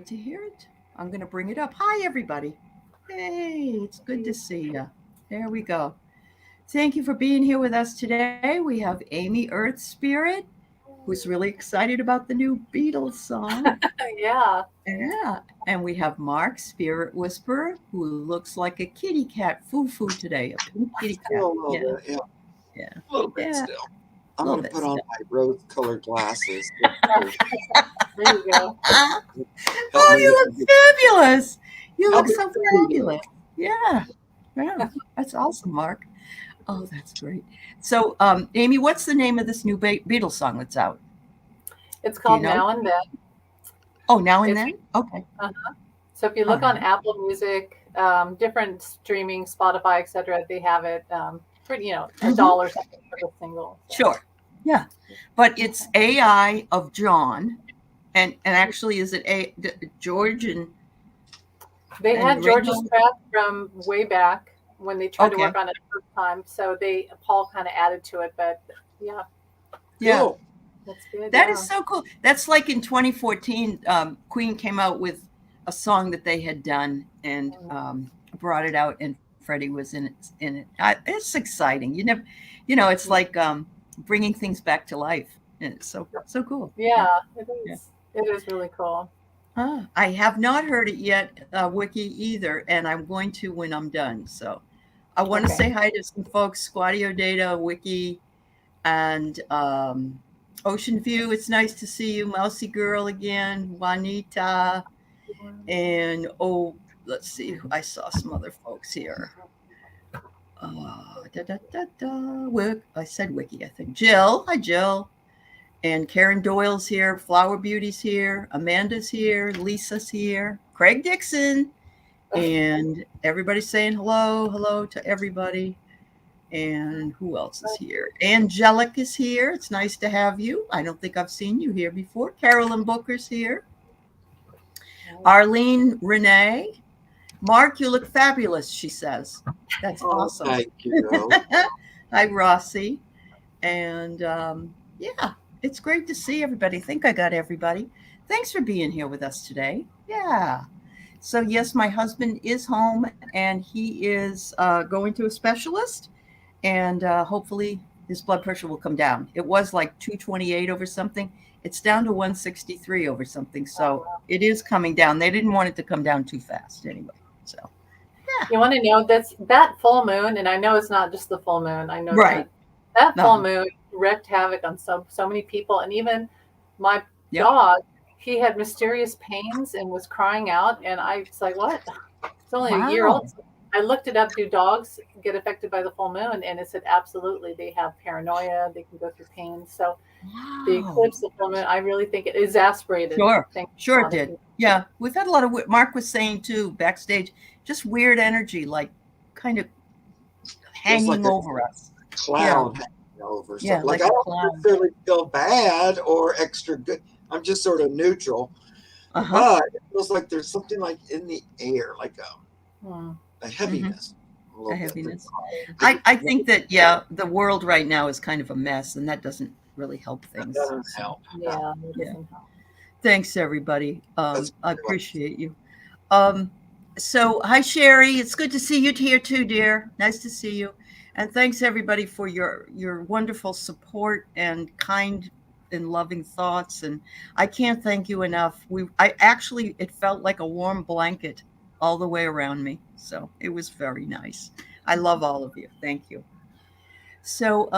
To hear it. I'm going to bring it up. Hi, everybody. Hey, it's good to see you. There we go. Thank you for being here with us today. We have Amy Earth Spirit, who's really excited about the new Beatles song. Yeah. Yeah. And we have Mark, Spirit Whisperer, who looks like a kitty cat, Foo Foo today, a pink kitty cat. Still a Yeah, little bit, yeah, yeah, a little bit yeah. still. A I'm little gonna bit put on still. my rose-colored glasses just to There you go. help Oh, me you look fabulous. You help look me so with the reading. fabulous. Yeah, yeah. That's awesome, Mark. Oh, that's great. So, Amy, what's the name of this new Beatles song that's out? It's Do you called know? Now and Then. Oh, Now and If Then? Okay. uh, so, if you All look on right. Apple Music, different streaming, Spotify, etc., they have it for a Mm-hmm. dollar something for the single. So Sure. Yeah. But it's AI of John. And actually, is it George they and had George's Ringo? track from way back when they tried to Okay. work on it the first time. So they Paul kind of added to it, but yeah, Yeah. Cool. that's good. That is Yeah. so cool. That's like in 2014, Queen came out with a song that they had done and brought it out, and Freddie was in it. It's exciting. It's Yeah. like bringing things back to life, and it's so cool. Yeah, Yeah, it yeah. is. It is really cool. I have not heard it yet, Wiki either, and I'm going to when I'm done. So I want to Okay. say hi to some folks: Squadio Data, Wiki, and Ocean View. It's nice to see you, Mousy Girl again, Juanita, and let's see, I saw some other folks here. Da, da, da, da. I said Wiki, I think. Jill, hi Jill, and Karen Doyle's here. Flower Beauty's here. Amanda's here. Lisa's here. Craig Dixon, and everybody's saying hello, hello to everybody. And who else is here? Angelic is here. It's nice to have you. I don't think I've seen you here before. Carolyn Booker's here. Arlene Renee. Mark, you look fabulous, she says. That's Oh, awesome. thank you. Hi, Rossi. And yeah, it's great to see everybody. I think I got everybody. Thanks for being here with us today. Yeah. So, yes, my husband is home and he is going to a specialist, and hopefully his blood pressure will come down. It was like 228 over something. It's down to 163 over something. So it is coming down. They didn't want it to come down too fast anyway. So, yeah. You want to know that full moon, and I know it's not just the full moon. I know Right. that full Uh-huh. moon wreaked havoc on so many people, and even my Yep. dog. He had mysterious pains and was crying out, and I was like, "What? It's only a year old." Wow. So I looked it up. Do dogs get affected by the full moon? And it said absolutely. They have paranoia. They can go through pain. So the Wow. eclipse, the full moon, I really think it exasperated Sure. things Sure a it lot of did. people. Yeah. We've had a lot of, Mark was saying too, backstage, just weird energy, like kind of Just hanging like a over us. Yeah. cloud hanging over Yeah. something. Like Like I a don't cloud. necessarily feel bad or extra good. I'm just sort of neutral, Uh huh. but it feels like there's something like in the air, like Hmm. a Mm-hmm. heaviness a A little bit. heaviness. It I think that, yeah, the world right now is kind of a mess, and that doesn't really help things. doesn't So, help. No. Yeah, it yeah. doesn't help. Thanks, everybody. That's I very much. appreciate you. Um, so, hi, Sherry. It's good to see you here too, dear. Nice to see you. And thanks, everybody, for your wonderful support and kind and loving thoughts. And I can't thank you enough. I actually, it felt like a warm blanket all the way around me. So it was very nice. I love all of you. Thank you. So,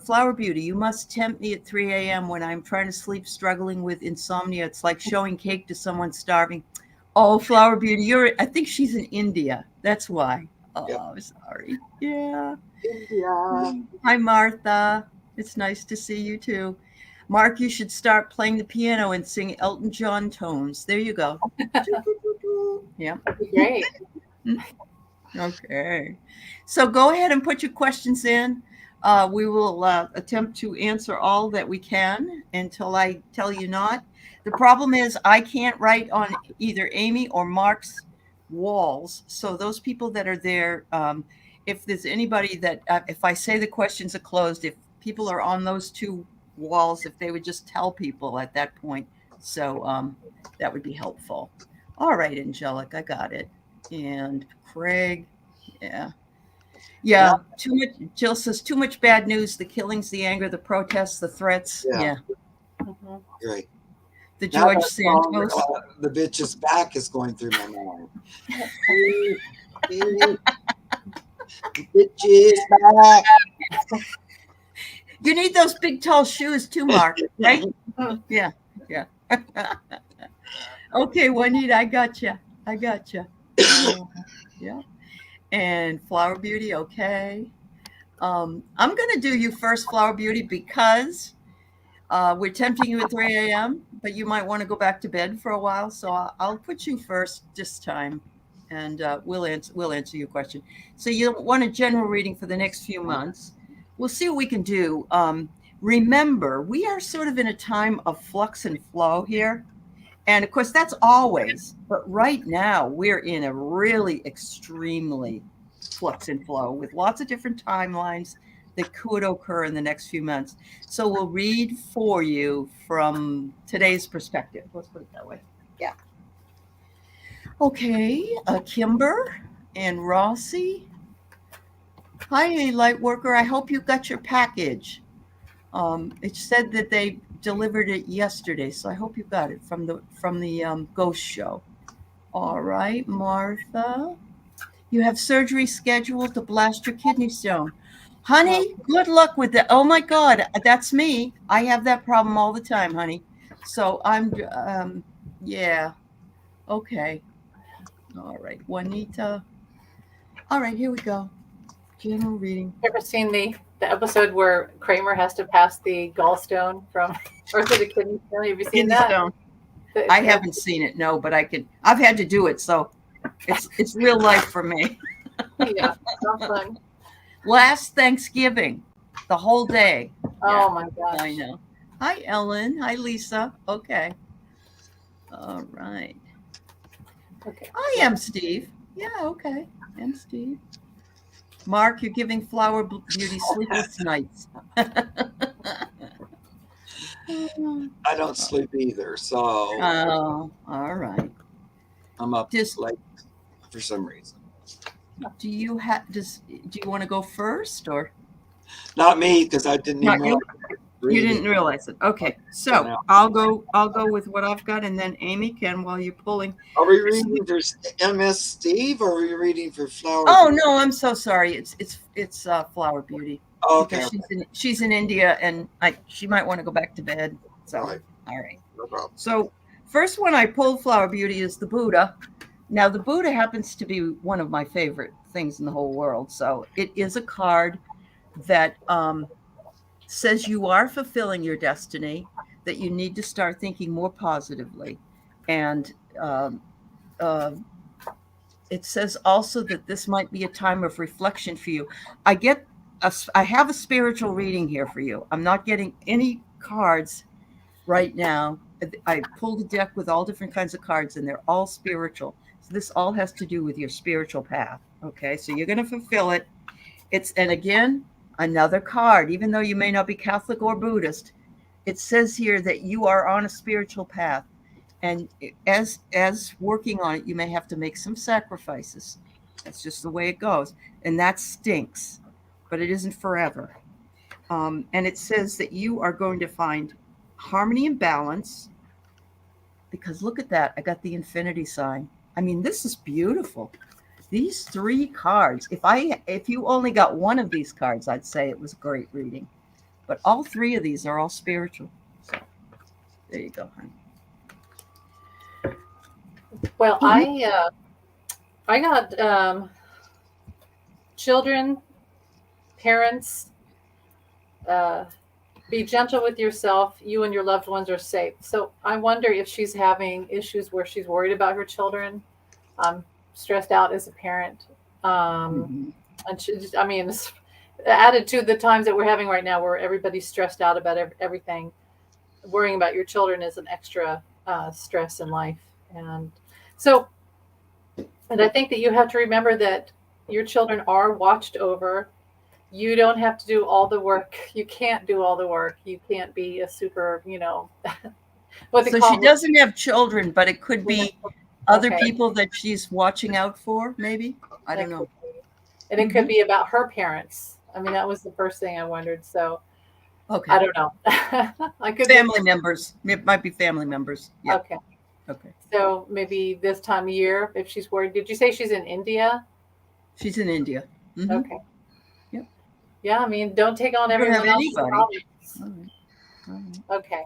Flower Beauty, you must tempt me at 3 a.m. when I'm trying to sleep, struggling with insomnia. It's like showing cake to someone starving. Oh, Flower Beauty, I think she's in India. That's why. Yep. Oh, sorry. Yeah. India. Hi, Martha. It's nice to see you too. Mark, you should start playing the piano and sing Elton John tones. There you go. Yeah. That'd be great. Okay. So go ahead and put your questions in. We will attempt to answer all that we can until I tell you not. The problem is I can't write on either Amy or Mark's walls. So those people that are there, if there's anybody that, if I say the questions are closed, if people are on those two walls, if they would just tell people at that point So that would be helpful. All right, Angelic, I got it. And Craig, yeah. Yeah, too much. Jill says too much bad news. The killings, the anger, the protests, the threats. Yeah. Mhm. Great. The Now George that song, Santos. The Bitch is Back is going through my mind. The bitch is back. You need those big tall shoes too, Mark, right? Yeah. Okay, Juanita, I got you. Yeah. And Flower Beauty, okay. I'm going to do you first, Flower Beauty, because we're tempting you at 3 a.m., but you might want to go back to bed for a while. So I'll put you first this time, and we'll answer your question. So you want a general reading for the next few months. We'll see what we can do. Remember, we are sort of in a time of flux and flow here. And of course, that's always. But right now, we're in a really extremely flux and flow with lots of different timelines that could occur in the next few months. So we'll read for you from today's perspective. Let's put it that way. Yeah. Okay. Kimber and Rossi. Hi, light worker. I hope you got your package. It said that they delivered it yesterday, so I hope you got it from the ghost show. All right, Martha. You have surgery scheduled to blast your kidney stone. Honey, good luck with that. Oh my God, that's me. I have that problem all the time, honey. So yeah. Okay. All right, Juanita. All right, here we go. General reading. Ever seen the episode where Kramer has to pass the gallstone from, or is it a kidney stone? Have you seen Kidney that? stone. I haven't seen it, no, but I've had to do it, so it's real life for me. Yeah, sounds fun. Last Thanksgiving, the whole day. Oh my gosh. I know. Hi, Ellen. Hi, Lisa. Okay. All right. Okay. I am Steve. Yeah, okay. I'm Steve. Mark, you're giving Flower Beauty sleepless nights. I don't sleep either, so Oh, all right. I'm up Just late for some reason. do you want to go first or Not me, because I didn't not even you? You read didn't it. realize it. Okay, so I'll go with what I've got, and then Amy can while you're pulling. Are we reading for MS Steve, or are we reading for Flower? Oh Beauty? no, I'm so sorry. It's Flower Beauty. Okay. Because she's in India, and she might want to go back to bed. So Right. all right. No problem. So first one I pulled, Flower Beauty, is the Buddha. Now the Buddha happens to be one of my favorite things in the whole world. So it is a card that says you are fulfilling your destiny, that you need to start thinking more positively. And it says also that this might be a time of reflection for you. I have a spiritual reading here for you. I'm not getting any cards right now. I pulled a deck with all different kinds of cards, and they're all spiritual. So this all has to do with your spiritual path. Okay, so you're going to fulfill it. And again, another card, even though you may not be Catholic or Buddhist, it says here that you are on a spiritual path. And as working on it, you may have to make some sacrifices. That's just the way it goes. And that stinks, but it isn't forever. And it says that you are going to find harmony and balance, because look at that. I got the infinity sign. I mean, this is beautiful. These 3 cards, if you only got one of these cards, I'd say it was a great reading. But all 3 of these are all spiritual. So there you go, honey. Well, I got children, parents, be gentle with yourself. You and your loved ones are safe. So I wonder if she's having issues where she's worried about her children, stressed out as a parent. And she just, I mean, it's added to the times that we're having right now where everybody's stressed out about everything. Worrying about your children is an extra stress in life. And so, and I think that you have to remember that your children are watched over. You don't have to do all the work. You can't do all the work. You can't be a super, what they So call she doesn't have children, but it could be other Okay. people that she's watching out for, maybe. I don't know. And it could be about her parents. I mean, that was the first thing I wondered. So I Okay. don't know. I could Family members. It might be family members. Yeah. Okay. Okay. So maybe this time of year, if she's worried. Did you say she's in India? She's in India. Mhm. Okay. Yep. Yeah, I mean, don't take on You don't have everyone else's anybody. problems. All right. All right. Okay.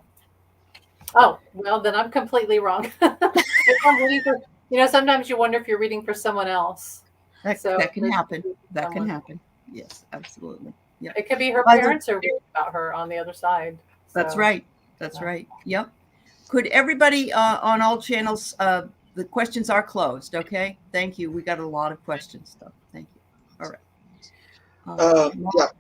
Oh, well, then I'm completely wrong. If I'm reading for, sometimes you wonder if you're reading for someone else. That So can this happen. could be That can someone. happen. Yes, absolutely. Yeah. It could be her By the- parents are worried about her on the other side. That's So, right. That's Yeah. right. Yep. Could everybody on all channels, the questions are closed. Okay. Thank you. We got a lot of questions though. Thank you. All right. Yeah. Mark.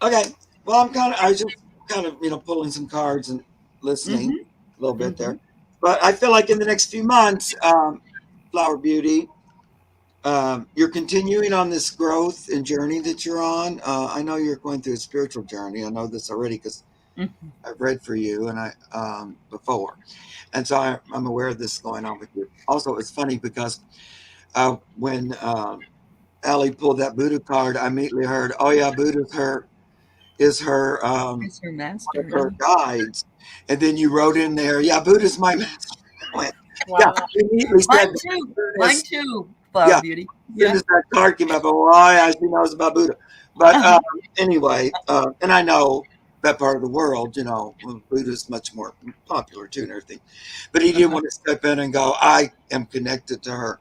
Okay. Well, I was just kind of, pulling some cards and listening a little bit there. But I feel like in the next few months, Flower Beauty, you're continuing on this growth and journey that you're on. I know you're going through a spiritual journey. I know this already because I've read for you and before. And so I'm aware of this going on with you. Also, it's funny because when Allie pulled that Buddha card, I immediately heard, oh yeah, Buddha's is her It's her master. one of her guides. And then you wrote in there, yeah, Buddha's my master. I went, wow. yeah, you immediately said Mine too. that. Mine too. Flower Yeah. Beauty. As soon as that card came up, oh yeah, she knows about Buddha. But anyway, and I know that part of the world, Buddha's much more popular too and everything. But he didn't want to step in and go, I am connected to her.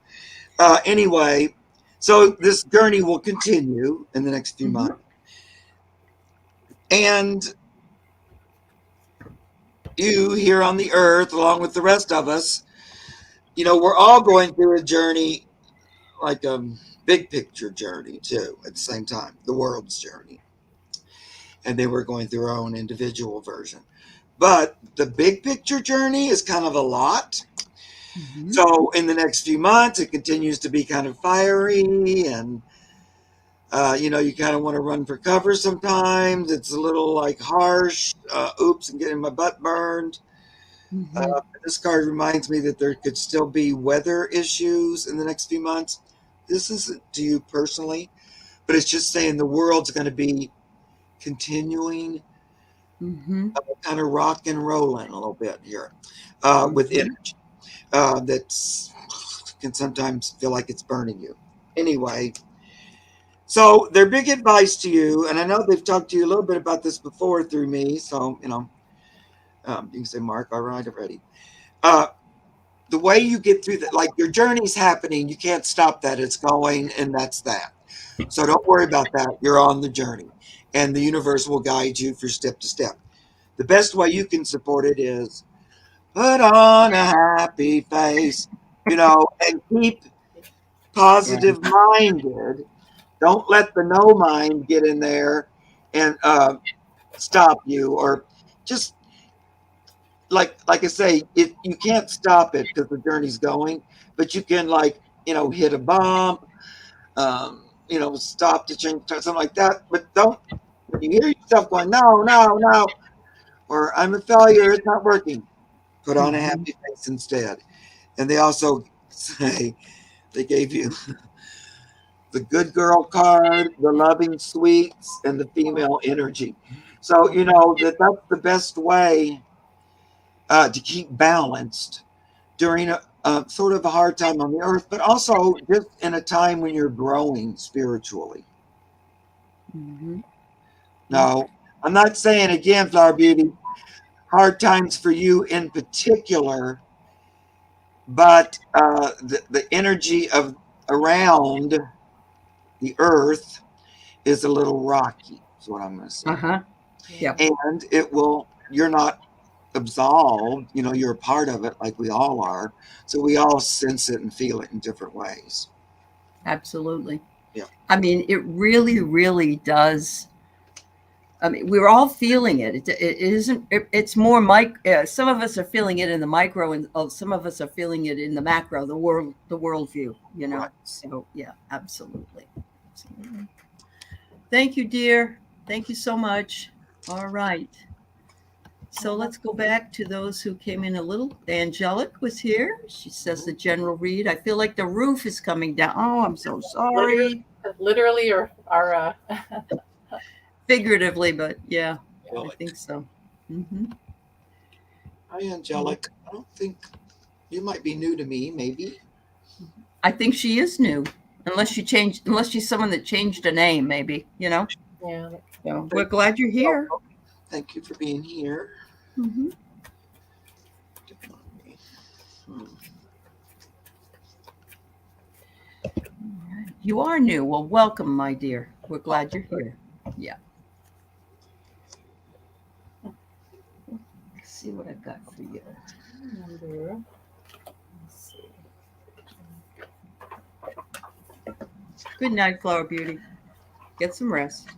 Anyway, so this journey will continue in the next few months. And you here on the earth, along with the rest of us, we're all going through a journey, like a big picture journey too, at the same time, the world's journey. And then we're going through our own individual version. But the big picture journey is kind of a lot. So in the next few months, it continues to be kind of fiery and, you kind of want to run for cover sometimes. It's a little like harsh. Oops, I'm getting my butt burned. This card reminds me that there could still be weather issues in the next few months. This isn't to you personally, but it's just saying the world's going to be continuing kind of rock and rolling a little bit here with energy that can sometimes feel like it's burning you. Anyway, so their big advice to you, and I know they've talked to you a little bit about this before through me, so you can say, Mark, all right, already. The way you get through that, like your journey's happening, you can't stop that. It's going, and that's that. So don't worry about that. You're on the journey, and the universe will guide you for step to step. The best way you can support it is put on a happy face, and keep positive minded. Don't let the no mind get in there and stop you, or just like I say, you can't stop it because the journey's going, but you can hit a bump, stop to change something like that. But don't, when you hear yourself going, no, or I'm a failure, it's not working, put on a happy face instead. And they also say they gave you the good girl card, the loving sweets, and the female energy. So that's the best way to keep balanced during a sort of a hard time on the earth, but also just in a time when you're growing spiritually. No, I'm not saying, again, Flower Beauty, hard times for you in particular, but the energy of around the earth is a little rocky, is what I'm going to say. Yeah. And you're not absolved, you're a part of it like we all are. So we all sense it and feel it in different ways. Absolutely. Yeah. I mean, it really, really does. I mean, we're all feeling it. It isn't, it's more some of us are feeling it in the micro, and some of us are feeling it in the macro, the worldview, Right. So yeah, absolutely. Thank you, dear. Thank you so much. All right. So let's go back to those who came in a little. Angelic was here. She says the general read. I feel like the roof is coming down. Oh, I'm so sorry. Literally or Figuratively, but yeah, I think so. Hi, Angelic. I don't think you might be new to me, maybe. I think she is new, unless she's someone that changed a name, maybe, Yeah. So we're glad you're here. Thank you for being here. You are new. Well, welcome, my dear. We're glad you're here. Yeah. Let's see what I've got for you. Let's see. Good night, Flower Beauty. Get some rest.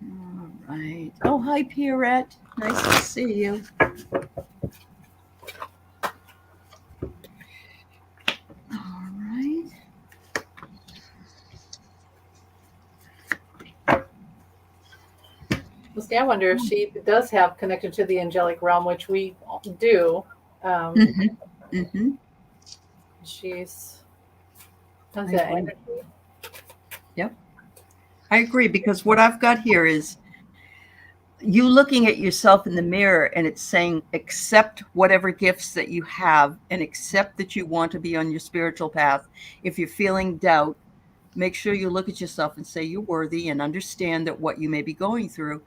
All right. Oh, hi, Pierrette. Nice to see you. All right. Well, see, I wonder if she does have connected to the angelic realm, which we do. She's has that energy. Yep. I agree, because what I've got here is you looking at yourself in the mirror and it's saying, accept whatever gifts that you have and accept that you want to be on your spiritual path. If you're feeling doubt, make sure you look at yourself and say you're worthy, and understand that what you may be going through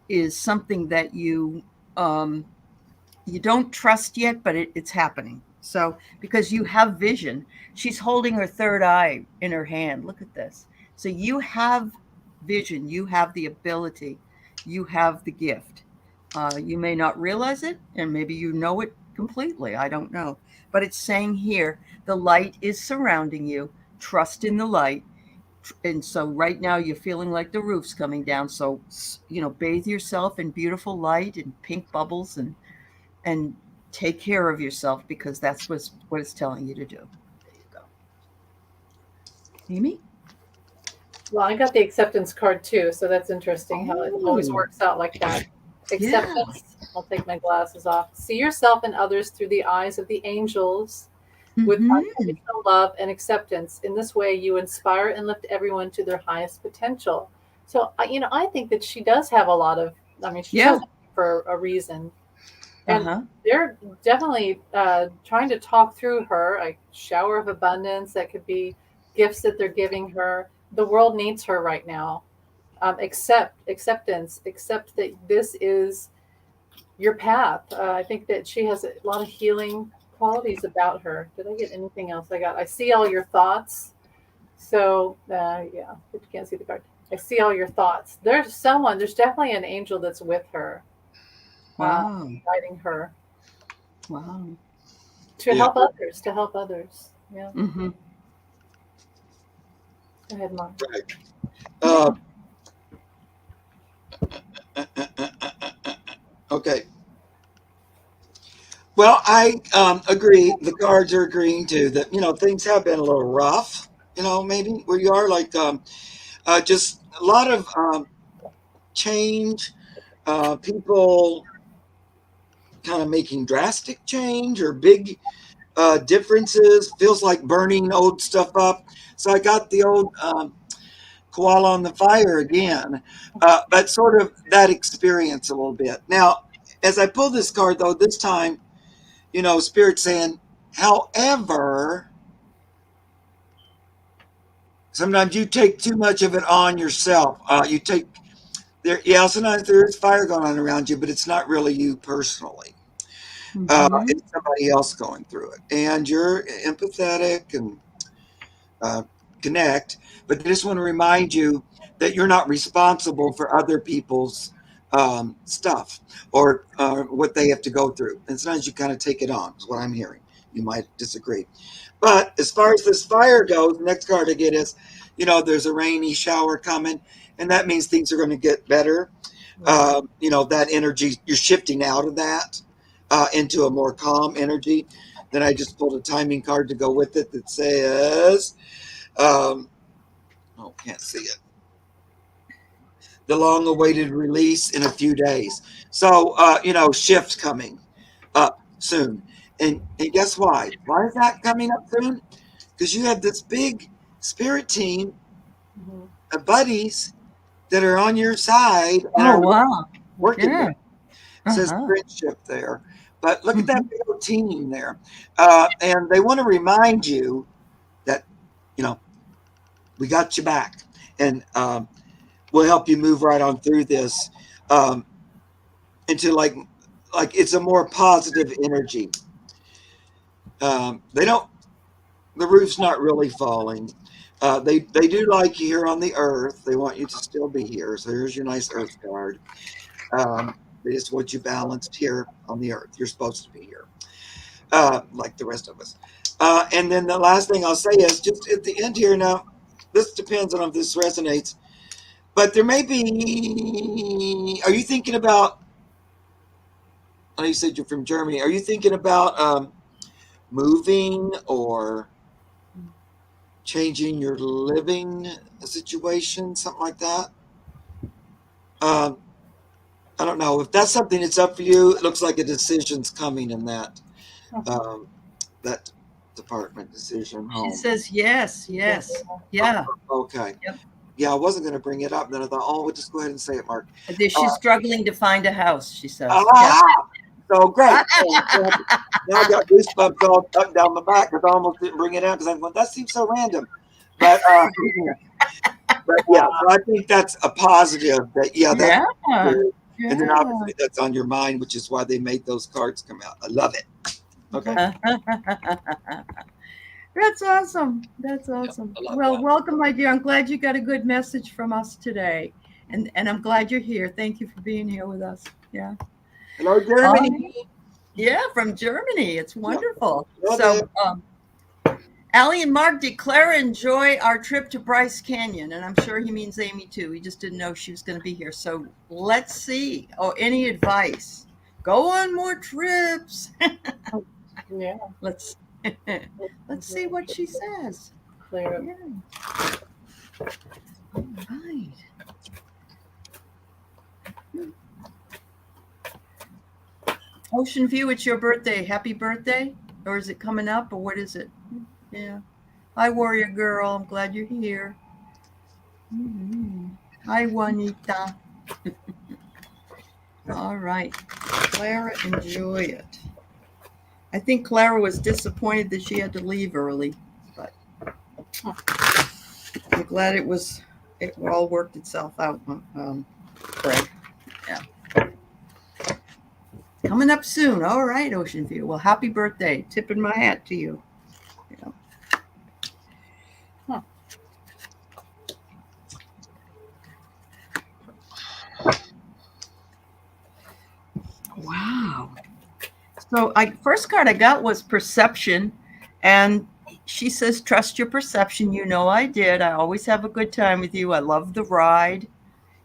is something that you don't trust yet, but it's happening. So, because you have vision, she's holding her third eye in her hand. Look at this. So you have vision, you have the ability, you have the gift. You may not realize it, and maybe you know it completely. I don't know. But it's saying here, the light is surrounding you. Trust in the light. And so right now you're feeling like the roof's coming down. So, bathe yourself in beautiful light and pink bubbles, and take care of yourself, because that's what it's telling you to do. There you go. Amy? Well, I got the acceptance card too, so that's interesting how it always works out like that. Acceptance. Yeah. I'll take my glasses off. See yourself and others through the eyes of the angels with unconditional love and acceptance. In this way, you inspire and lift everyone to their highest potential. So, I think that she does have a lot of, she does for a reason. And they're definitely trying to talk through her, a shower of abundance that could be gifts that they're giving her. The world needs her right now. Acceptance, accept that this is your path. I think that she has a lot of healing qualities about her. Did I get anything else? I see all your thoughts. So, if you can't see the card, I see all your thoughts. There's definitely an angel that's with her. Wow. Guiding her. Wow. To help others. Yeah. Go ahead, Mom. Right. Okay. Well, I agree. The cards are agreeing too that, things have been a little rough, maybe where you are, like just a lot of change, people kind of making drastic change or big differences. Feels like burning old stuff up. So I got the old koala on the fire again, but sort of that experience a little bit. Now, as I pull this card, though, this time, Spirit's saying, however, sometimes you take too much of it on yourself. Sometimes there is fire going on around you, but it's not really you personally. It's somebody else going through it. And you're empathetic and connect, but they just want to remind you that you're not responsible for other people's stuff or what they have to go through. And sometimes you kind of take it on, is what I'm hearing. You might disagree. But as far as this fire goes, the next card I get is, there's a rainy shower coming, and that means things are going to get better. That energy, you're shifting out of that into a more calm energy. Then I just pulled a timing card to go with it that says, Oh, can't see it. The long-awaited release in a few days. So, shift coming up soon. And guess why? Why is that coming up soon? Because you have this big spirit team Mhm. of buddies that are on your side and Oh, are wow. working Yeah. with. It says Uh-huh. friendship there. But look at that Mhm. big old team there. And they want to remind you that, we got you back. And we'll help you move right on through this into like it's a more positive energy. They don't. The roof's not really falling. They do like you here on the earth. They want you to still be here. So here's your nice earth card. They just want you balanced here on the earth. You're supposed to be here, like the rest of us. And then the last thing I'll say is just at the end here. Now, this depends on if this resonates, but there may be. Are you thinking about? I know you said you're from Germany. Are you thinking about moving or changing your living situation, something like that? Um, I don't know if that's something that's up for you. It looks like a decision's coming in um, that department decision She home. says yes, yes. Yeah. Okay. Yep. Yeah, I wasn't going to bring it up. Then I thought, oh, we'll just go ahead and say it, Mark. She's struggling to find a house, she says. Ah, so great. Now I got goosebumps all up and down my back because I almost didn't bring it out because I went, that seems so random. But yeah, so I think that's a positive. That's Yeah. true. And then Yeah. obviously that's on your mind, which is why they made those cards come out. I love it. Okay. That's awesome. That's awesome. I love Well, that. welcome, my dear. I'm glad you got a good message from us today. And I'm glad you're here. Thank you for being here with us. Yeah. Hello, Germany. Yeah, from Germany. It's wonderful. Love So, it. Allie and Mark, did Clara enjoy our trip to Bryce Canyon? And I'm sure he means Amy too. He just didn't know she was going to be here. So let's see. Oh, any advice? Go on more trips. Yeah. Let's see what she says. Clear. Yeah. All right. Ocean View, it's your birthday. Happy birthday. Or is it coming up, or what is it? Yeah. Hi, Warrior Girl. I'm glad you're here. Hi, Juanita. All right. Clara, enjoy it. I think Clara was disappointed that she had to leave early, but I'm glad it all worked itself out, Craig. Yeah. Coming up soon. All right, Ocean View. Well, happy birthday. Tipping my hat to you. Yeah. Wow. So first card I got was perception, and she says, trust your perception. You know I did. I always have a good time with you. I love the ride,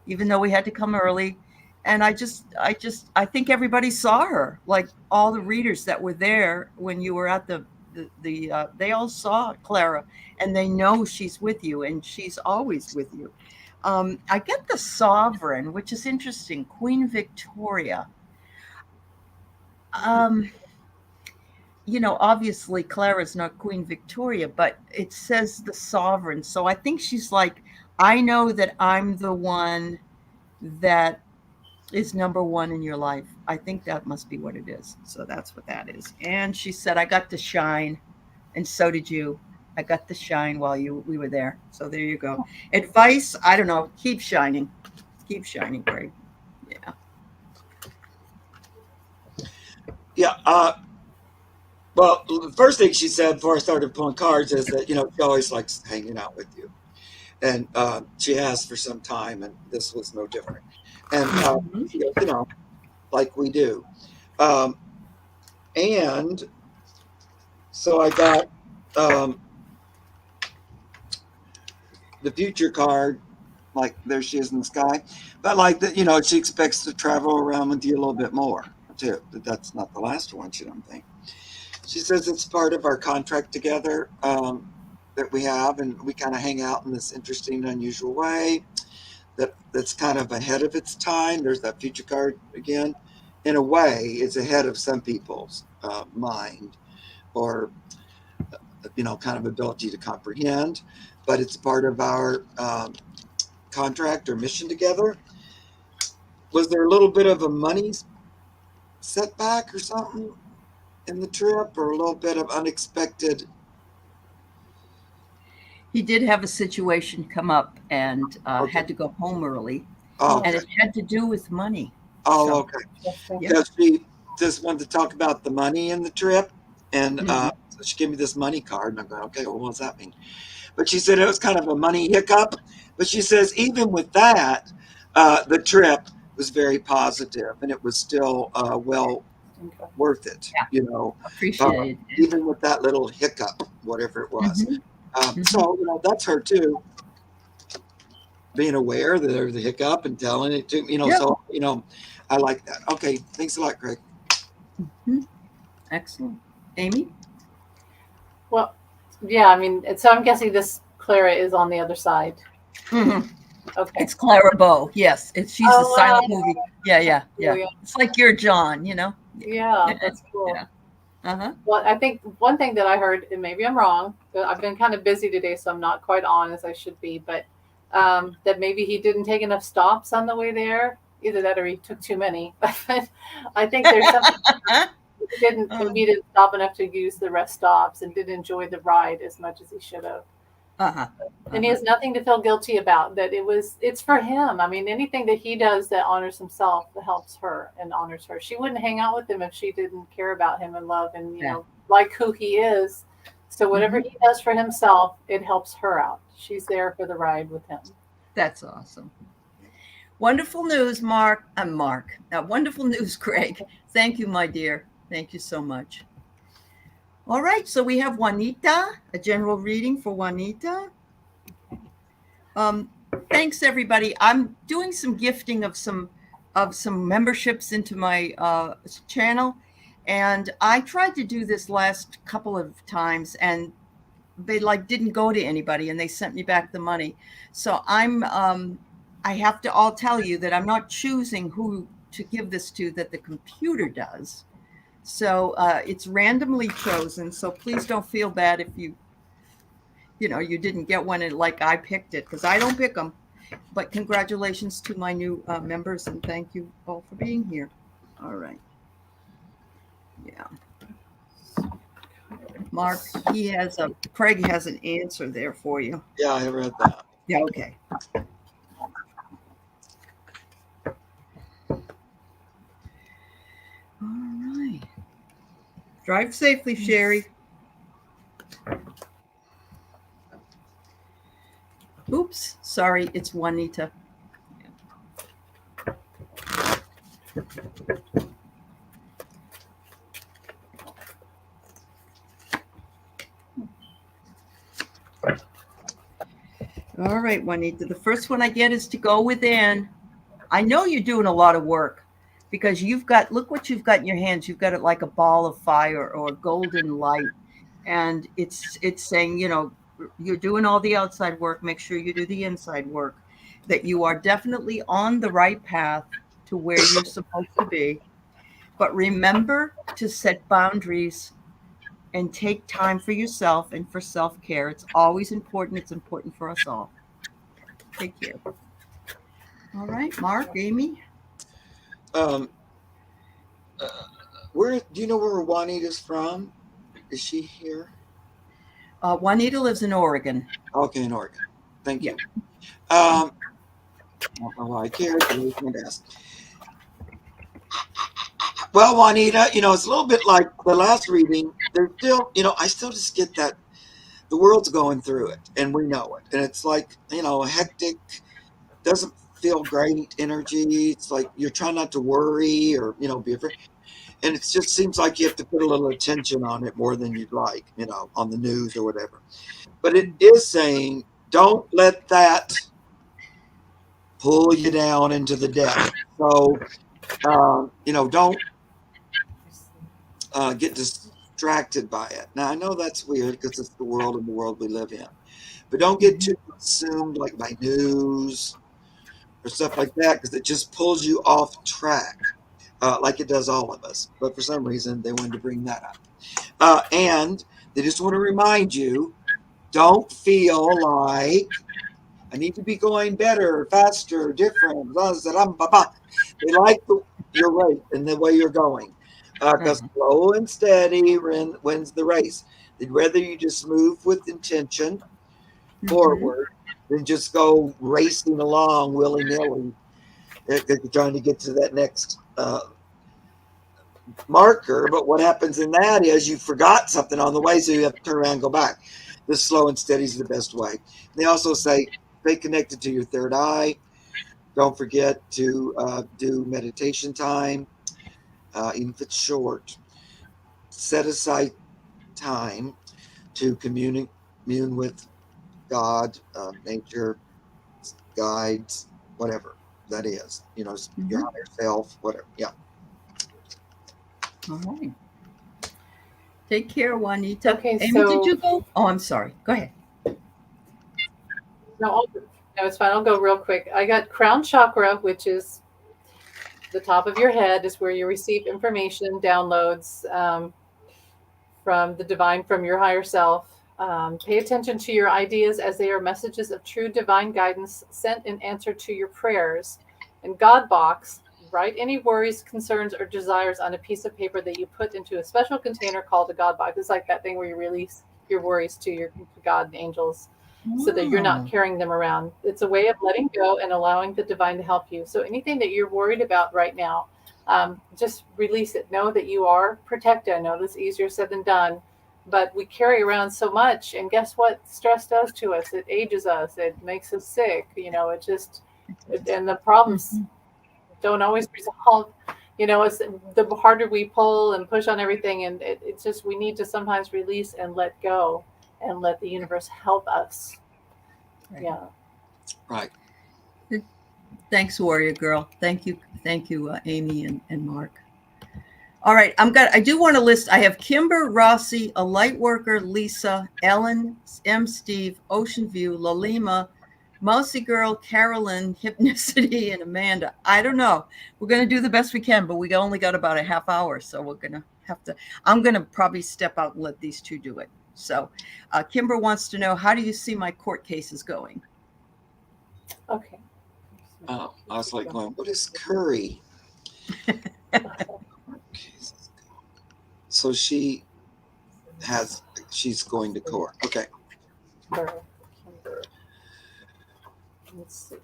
even though we had to come early. And I think everybody saw her, like all the readers that were there when you were at they all saw Clara, and they know she's with you, and she's always with you. I get the Sovereign, which is interesting, Queen Victoria. Obviously Clara's not Queen Victoria, but it says the Sovereign. So I think she's like, I know that I'm the one that is number one in your life. I think that must be what it is. So that's what that is. And she said, I got to shine. And so did you. I got to shine while we were there. So there you go. Advice, I don't know. Keep shining. Keep shining, Greg. Yeah. Yeah. Well, the first thing she said before I started pulling cards is that, she always likes hanging out with you. And she has for some time, and this was no different. And she goes, like we do. And so I got the future card, like there she is in the sky. But like that, she expects to travel around with you a little bit more too. But that's not the last one, she don't think. She says it's part of our contract together. that we have, and we kind of hang out in this interesting, unusual way that's kind of ahead of its time. There's that future card again. In a way, it's ahead of some people's mind or kind of ability to comprehend, but it's part of our contract or mission together. Was there a little bit of a money setback or something in the trip, or a little bit of unexpected? He did have a situation come up and Okay. had to go home early, Oh, and okay. it had to do with money. Oh, So, okay. Yeah. Yeah, she just wanted to talk about the money in the trip, and Mhm. so she gave me this money card, and I'm going, okay, well, what does that mean? But she said it was kind of a money hiccup. But she says even with that, the trip was very positive, and it was still well Okay. worth it. Yeah. Appreciate it. Even with that little hiccup, whatever it was. Mhm. So that's her too, being aware that there was a hiccup and telling it to Yep. So I like that. Okay, thanks a lot, Greg. Mhm. Excellent. Amy? Well, yeah, I mean, so I'm guessing this Clara is on the other side. Mhm. Okay. It's Clara Bow. Yes, she's Oh, a silent wow. movie. Yeah. Yeah. It's like you're John, Yeah, that's cool. Yeah. Uh-huh. Well, I think one thing that I heard, and maybe I'm wrong, but I've been kind of busy today, so I'm not quite on as I should be, but that maybe he didn't take enough stops on the way there. Either that or he took too many. But I think there's something maybe he didn't stop enough to use the rest stops and didn't enjoy the ride as much as he should have. Uh-huh. And he has nothing to feel guilty about. That it's for him. I mean, anything that he does that honors himself, that helps her and honors her. She wouldn't hang out with him if she didn't care about him and love and like who he is. So whatever he does for himself, it helps her out. She's there for the ride with him. That's awesome. Wonderful news, Mark. Wonderful news, Greg. Thank you, my dear. Thank you so much. All right, so we have Juanita, a general reading for Juanita. Thanks, everybody. I'm doing some gifting of some memberships into my channel, and I tried to do this last couple of times, and they didn't go to anybody, and they sent me back the money. So I have to all tell you that I'm not choosing who to give this to, that the computer does. So it's randomly chosen. So please don't feel bad if you didn't get one and I picked it, because I don't pick them. But congratulations to my new members, and thank you all for being here. All right. Yeah. Mark, Craig has an answer there for you. Yeah, I read that. Yeah, okay. All right. Drive safely, Sherry. Oops, sorry, it's Juanita. All right, Juanita. The first one I get is to go within. I know you're doing a lot of work, because look what you've got in your hands. You've got it like a ball of fire or a golden light. And it's saying, you're doing all the outside work. Make sure you do the inside work, that you are definitely on the right path to where you're supposed to be. But remember to set boundaries and take time for yourself and for self-care. It's always important. It's important for us all. Take care. All right, Mark, Amy. Where do you know where Juanita's from? Is she here? Juanita lives in Oregon. Okay, in Oregon. Thank you. Yeah. I don't know why I cared. I was going to ask. Well, Juanita, it's a little bit like the last reading. There's still, I still just get that the world's going through it, and we know it. And it's like, a hectic, doesn't feel great energy. It's like you're trying not to worry or, be afraid. And it just seems like you have to put a little attention on it more than you'd like, on the news or whatever. But it is saying, don't let that pull you down into the depth. So, don't get attracted by it. Now I know that's weird because it's the world and the world we live in, but don't get too consumed like by news or stuff like that because it just pulls you off track, like it does all of us. But for some reason, they wanted to bring that up, and they just want to remind you: don't feel like I need to be going better, faster, different. Blah, blah, blah, blah. They like your rate and the way you're going. Because slow and steady wins the race. They'd rather you just move with intention forward than just go racing along willy-nilly. You're trying to get to that next marker. But what happens in that is you forgot something on the way, so you have to turn around and go back. This slow and steady is the best way. And they also say, stay connected to your third eye. Don't forget to do meditation time, even if it's short. Set aside time to commune with God, nature, guides, whatever that is. Your higher self, whatever. Yeah. All right. Take care, Juanita. Okay, Amy, so did you go? Oh, I'm sorry. Go ahead. no, it's fine. I'll go real quick. I got crown chakra, which is the top of your head, is where you receive information, downloads from the divine, from your higher self. Pay attention to your ideas as they are messages of true divine guidance sent in answer to your prayers. And God box, write any worries, concerns, or desires on a piece of paper that you put into a special container called a God box. It's like that thing where you release your worries to your God and angels, so that you're not carrying them around. It's a way of letting go and allowing the divine to help you. So anything that you're worried about right now, just release it. Know that you are protected. I know this is easier said than done, but we carry around so much. And guess what stress does to us? It ages us. It makes us sick. It just, and the problems don't always resolve. It's the harder we pull and push on everything. And it's just, we need to sometimes release and let go and let the universe help us. Right. Yeah. Right. Thanks, Warrior Girl. Thank you, Amy and Mark. All right, I do want to list. I have Kimber, Rossi, a light worker, Lisa, Ellen, M. Steve, Ocean View, Lalima, Mousy Girl, Carolyn, Hypnicity, and Amanda. I don't know. We're going to do the best we can, but we only got about a half hour, so we're going to have to. I'm going to probably step out and let these two do it. So, Kimber wants to know, how do you see my court cases going? Okay. Oh, I was like going, what is curry? So she's going to court. Okay. Let's see.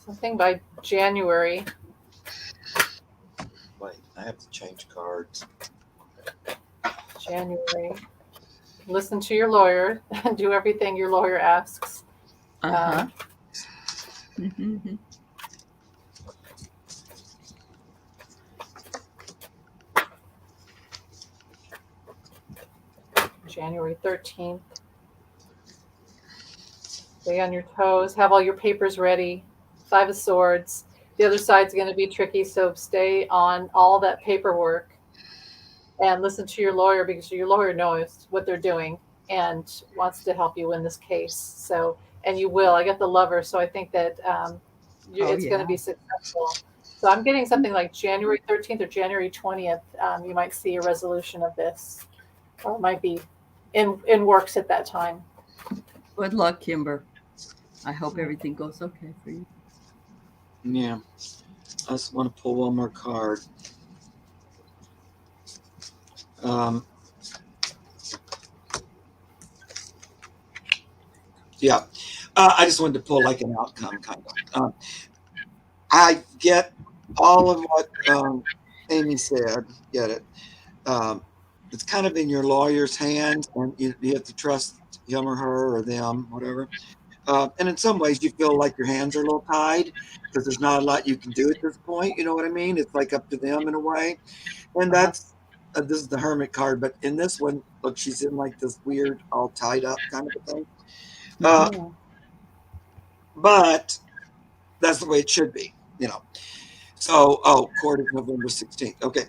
Something by January. Wait, I have to change cards. January. Listen to your lawyer and do everything your lawyer asks. January 13th. Stay on your toes. Have all your papers ready. 5 of Swords. The other side's going to be tricky, so stay on all that paperwork and listen to your lawyer, because your lawyer knows what they're doing and wants to help you win this case. So, and you will. I got the Lover, so I think that it's going to be successful. So I'm getting something like January 13th or January 20th. You might see a resolution of this, or it might be in works at that time. Good luck, Kimber. I hope everything goes okay for you. Yeah. I just want to pull one more card. Yeah. I just wanted to pull like an outcome kind of. I get all of what Amy said. Get it. It's kind of in your lawyer's hands, and you have to trust him or her or them, whatever. And in some ways, you feel like your hands are a little tied because there's not a lot you can do at this point. You know what I mean? It's like up to them in a way. And that's this is the Hermit card, but in this one, look, she's in like this weird, all tied up kind of a thing. But that's the way it should be, you know. So, court is November 16th. Okay.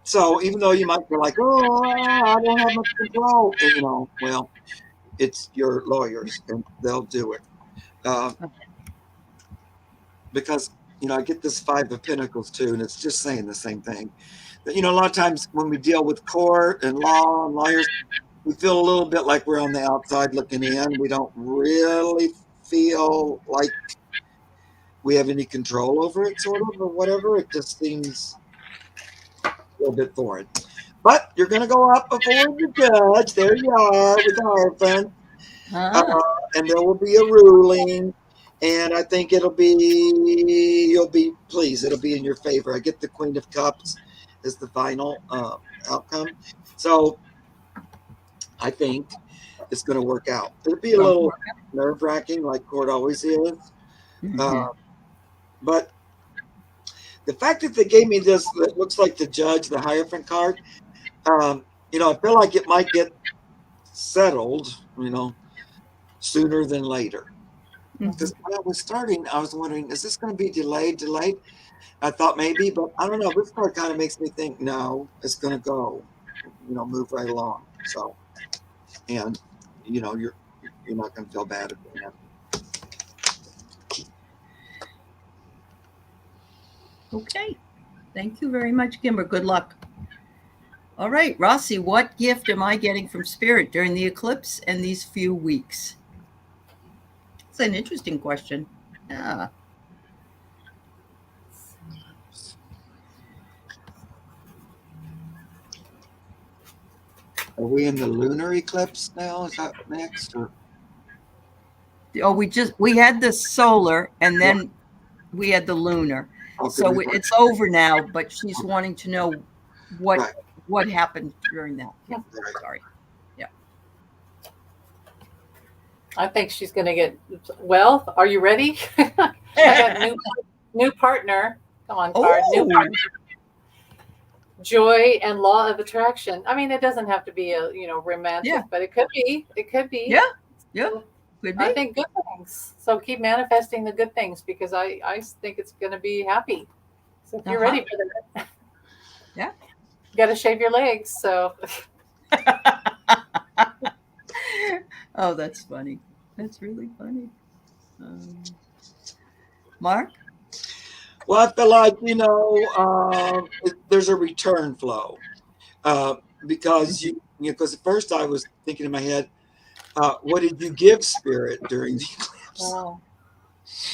So even though you might feel like, oh, I don't have much control, and, you know, well, it's your lawyers and they'll do it. Um, because, you know, I get this Five of Pentacles too, and it's just saying the same thing. But, you know, a lot of times when we deal with court and law and lawyers, we feel a little bit like we're on the outside looking in. We don't really feel like we have any control over it, sort of, or whatever. It just seems a little bit foreign. But you're going to go up before the judge. There you are with the Hierophant. And there will be a ruling. And I think you'll be pleased. It'll be in your favor. I get the Queen of Cups as the final outcome. So I think it's going to work out. It'll be a little nerve-wracking, like court always is. But the fact that they gave me this, that looks like the judge, the Hierophant card, you know, I feel like it might get settled, you know, sooner than later. Because when I was starting, I was wondering, is this going to be delayed? I thought maybe, but I don't know. This card kind of makes me think, no, it's going to go, you know, move right along. So, and, you know, you're not going to feel bad about that. Okay. Thank you very much, Kimber. Good luck. All right, Rossi, what gift am I getting from Spirit during the eclipse and these few weeks? It's an interesting question. Yeah. Are we in the lunar eclipse now? Is that next? Or? Oh, we had the solar and then we had the lunar. Okay, so it's over now, but she's wanting to know what happened during that. Yeah. Sorry. Yeah. I think she's going to get wealth. Are you ready? I got new partner. Come on, card. New partner. Joy and law of attraction. I mean, it doesn't have to be a romantic, but it could be. It could be. Yeah. Yeah. Could be. I think good things. So keep manifesting the good things because I think it's going to be happy. So if you're ready for that, yeah, you got to shave your legs. So. Oh, that's funny. That's really funny. Mark? Well, I feel like, there's a return flow because because at first I was thinking in my head, what did you give Spirit during the eclipse? Oh.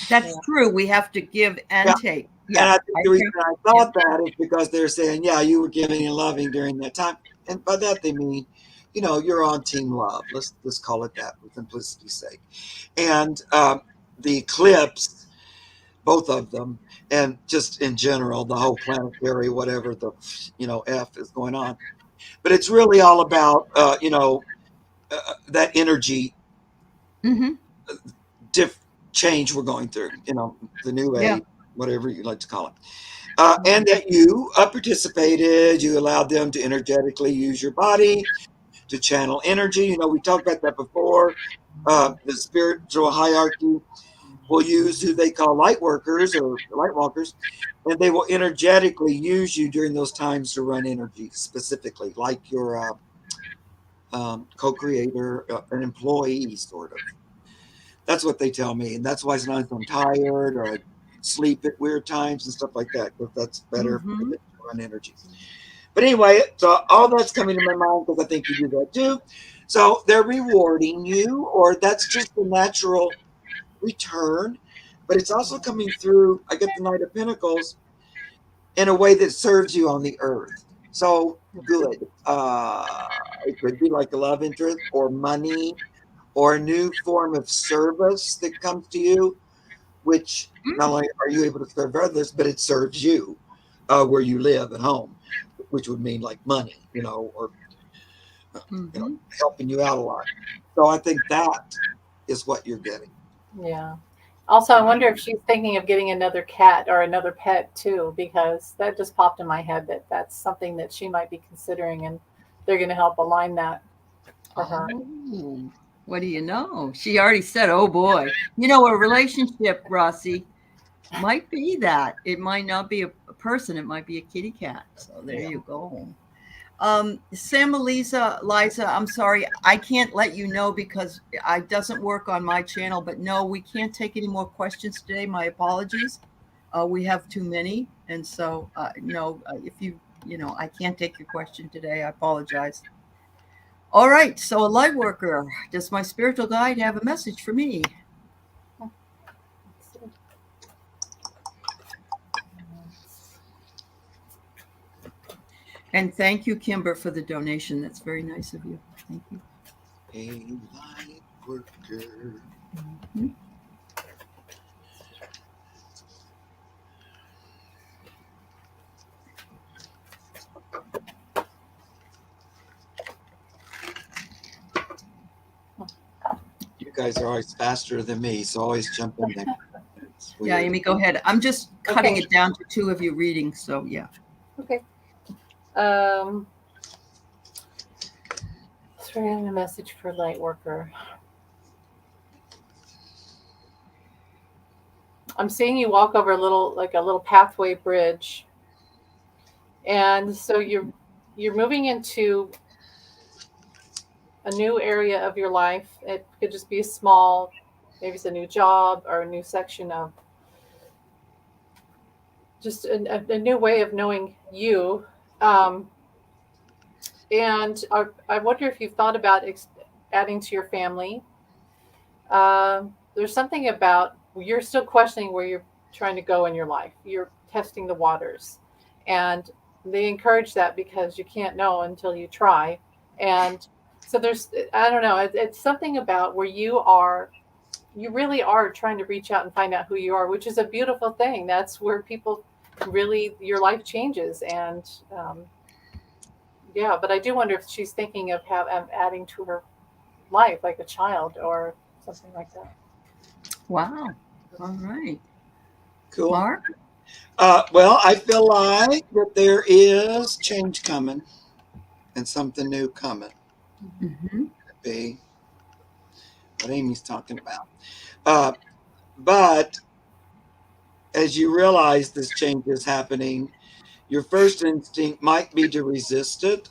That's true. We have to give and take. Yeah. And I think the reason I thought that is because they're saying, you were giving and loving during that time. And by that they mean, you're on team love. Let's call it that for simplicity's sake. And the eclipse, both of them, and just in general, the whole planetary, whatever the, F is going on. But it's really all about, that energy change we're going through, the new age, whatever you like to call it. And that you participated, you allowed them to energetically use your body to channel energy. We talked about that before. The spiritual hierarchy will use who they call light workers or light walkers, and they will energetically use you during those times to run energy specifically, like your co-creator, an employee, sort of. That's what they tell me, and that's why sometimes I'm tired or I sleep at weird times and stuff like that, because that's better for them to run energy. But anyway, so all that's coming to my mind because I think you do that too. So they're rewarding you, or that's just the natural return, but it's also coming through. I get the Knight of Pentacles in a way that serves you on the earth. So good. It could be like a love interest or money or a new form of service that comes to you, which not only are you able to serve others, but it serves you where you live at home, which would mean like money, or helping you out a lot. So I think that is what you're getting. Yeah. Also, I wonder if she's thinking of getting another cat or another pet too, because that just popped in my head that that's something that she might be considering, and they're going to help align that for her. What do you know? She already said, oh boy. A relationship, Rossi, Might be that. It might not be a person. It might be a kitty cat. So there Yeah. you go. Sam Liza, I'm sorry. I can't let you know because it doesn't work on my channel, but no, we can't take any more questions today. My apologies. We have too many. And so, no, if I can't take your question today. I apologize. All right. So a light worker, does my spiritual guide have a message for me? And thank you, Kimber, for the donation. That's very nice of you. Thank you. A light worker. Mhm. You guys are always faster than me, so always jump in there. It's Yeah, weird. Amy, go ahead. I'm just cutting Okay. it down to two of you reading. So, yeah. Okay. Sorry, I have a message for light worker. I'm seeing you walk over a little pathway bridge, and so you're moving into a new area of your life. It could just be small, maybe it's a new job or a new section of just a new way of knowing you. Um, and I wonder if you've thought about adding to your family. There's something about you're still questioning where you're trying to go in your life. You're testing the waters, and they encourage that because you can't know until you try. And so I don't know, it's something about where you really are trying to reach out and find out who you are, which is a beautiful thing. That's where people really, your life changes. And yeah, but I do wonder if she's thinking of adding to her life, like a child or something like that. Wow. All right. Cool. Mark? Well, I feel like that there is change coming and something new coming. Mm-hmm. Be what Amy's talking about. But as you realize this change is happening, your first instinct might be to resist it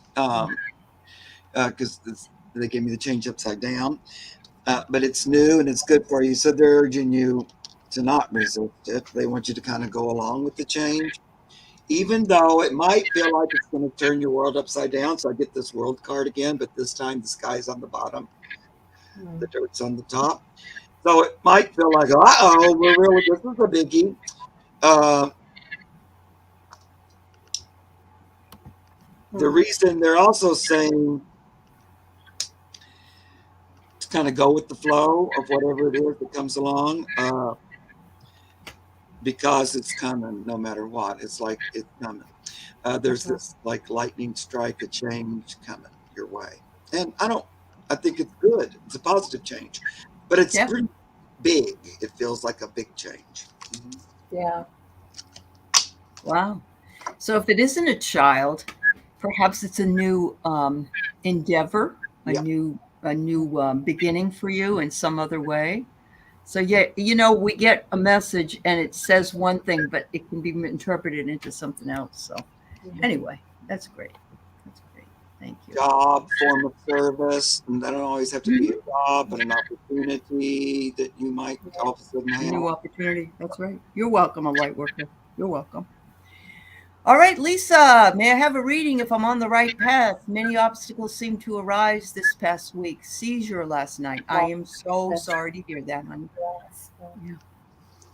because they gave me the change upside down. But it's new and it's good for you. So they're urging you to not resist it. They want you to kind of go along with the change, even though it might feel like it's going to turn your world upside down. So I get this world card again, but this time the sky's on the bottom, the dirt's on the top. So it might feel like, this is a biggie. The reason they're also saying to kind of go with the flow of whatever it is that comes along, because it's coming no matter what. It's like it's coming. There's this like lightning strike, a change coming your way. And I think it's good. It's a positive change, but it's pretty big. It feels like a big change. Mm-hmm. Yeah. Wow. So if it isn't a child, perhaps it's a new endeavor, a new beginning for you in some other way. So yeah, we get a message and it says one thing, but it can be interpreted into something else. So anyway, that's great. That's great. Thank you. Job, form of service, and that don't always have to be a job, but an opportunity that you might all of a sudden have. New opportunity. That's right. You're welcome, a light worker. You're welcome. All right, Lisa, may I have a reading if I'm on the right path? Many obstacles seem to arise this past week. Seizure last night. I am so sorry to hear that, honey. Yeah.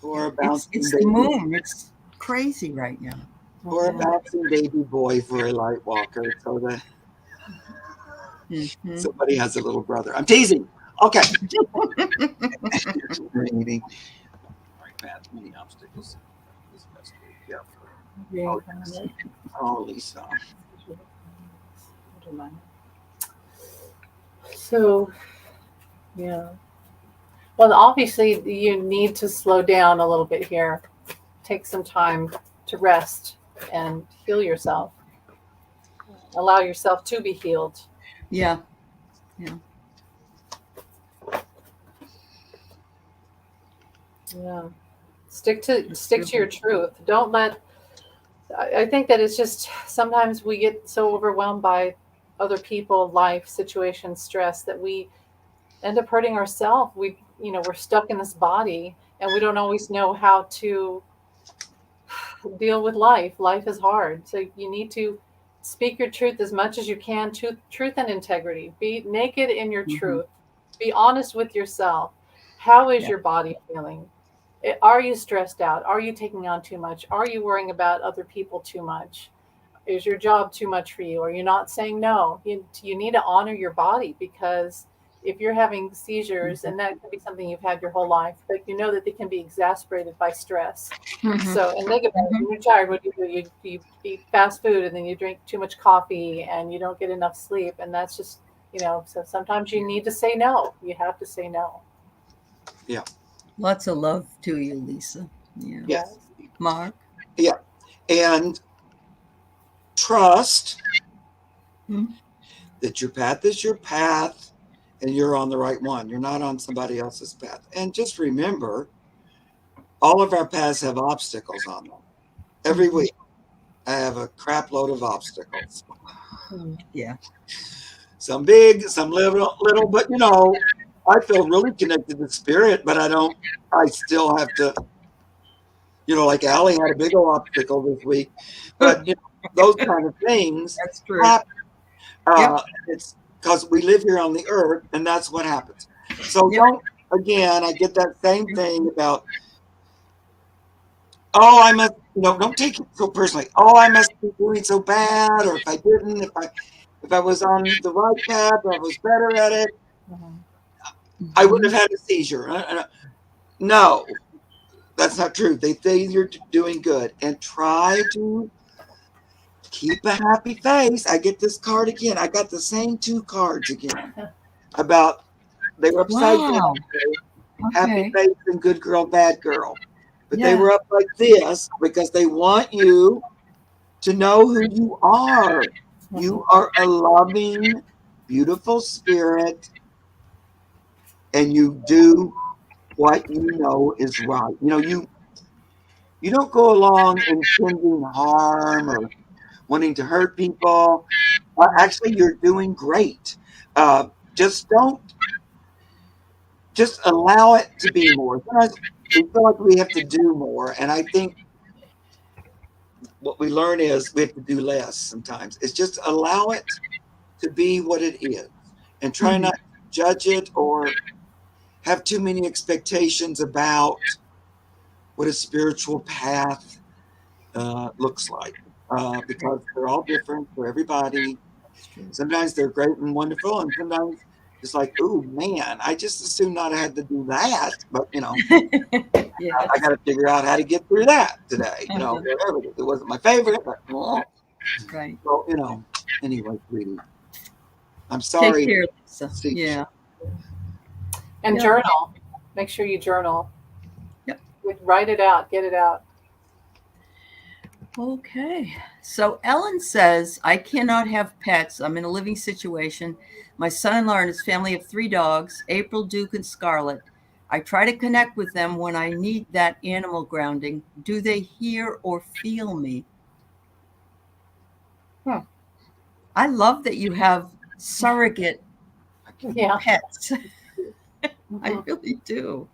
Or It's the moon. It's crazy right now. Or a bouncing baby boy for a light walker. So that somebody has a little brother. I'm teasing. Okay. Reading. Right path, many obstacles this past week. Yeah. Oh, Lisa. So, yeah. Well, obviously, you need to slow down a little bit here. Take some time to rest and heal yourself. Allow yourself to be healed. Yeah. Yeah. Yeah. Stick to your truth. Don't let. I think that it's just sometimes we get so overwhelmed by other people, life, situations, stress that we end up hurting ourselves. We're stuck in this body, and we don't always know how to deal with life. Life is hard, so you need to speak your truth as much as you can. Truth and integrity. Be naked in your truth. Be honest with yourself. How is your body feeling? Are you stressed out? Are you taking on too much? Are you worrying about other people too much? Is your job too much for you? Are you not saying no? You need to honor your body, because if you're having seizures, and that can be something you've had your whole life, but you know that they can be exacerbated by stress. So, and think about it, when you're tired, what do? You eat fast food, and then you drink too much coffee, and you don't get enough sleep. And that's just, so sometimes you need to say no. You have to say no. Yeah. Lots of love to you, Lisa. Yeah. Yes. Mark? Yeah. And trust that your path is your path, and you're on the right one. You're not on somebody else's path. And just remember, all of our paths have obstacles on them. Every week, I have a crap load of obstacles. Yeah. Some big, some little, but I feel really connected to spirit, but I still have to, like Allie had a big old obstacle this week, but those kind of things That's true. happen. It's because we live here on the earth, and that's what happens. So again, I get that same thing about, I must, don't take it so personally. I must be doing so bad, or if I didn't, if I was on the right path, or I was better at it, I would have had a seizure. No, that's not true. They think you're doing good, and try to keep a happy face. I get this card again. I got the same 2 cards again about they were upside down. Happy face and good girl, bad girl. But they were up like this because they want you to know who you are. You are a loving, beautiful spirit, and you do what you know is right. You don't go along intending harm or wanting to hurt people. Actually, you're doing great. Just allow it to be more. Sometimes we feel like we have to do more, and I think what we learn is we have to do less sometimes. It's just allow it to be what it is, and try not to judge it or have too many expectations about what a spiritual path looks like, because they're all different for everybody. Sometimes they're great and wonderful, and sometimes it's like, oh man, I just assumed not had to do that, but I got to figure out how to get through that today. Whatever. It wasn't my favorite, but right. So anyway, sweetie, I'm sorry. Take care, Lisa. Yeah. And journal. Make sure you journal. Yep. Write it out. Get it out. Okay. So Ellen says, I cannot have pets. I'm in a living situation. My son-in-law and his family have 3 dogs, April, Duke, and Scarlet. I try to connect with them when I need that animal grounding. Do they hear or feel me? I love that you have surrogate pets. I really do.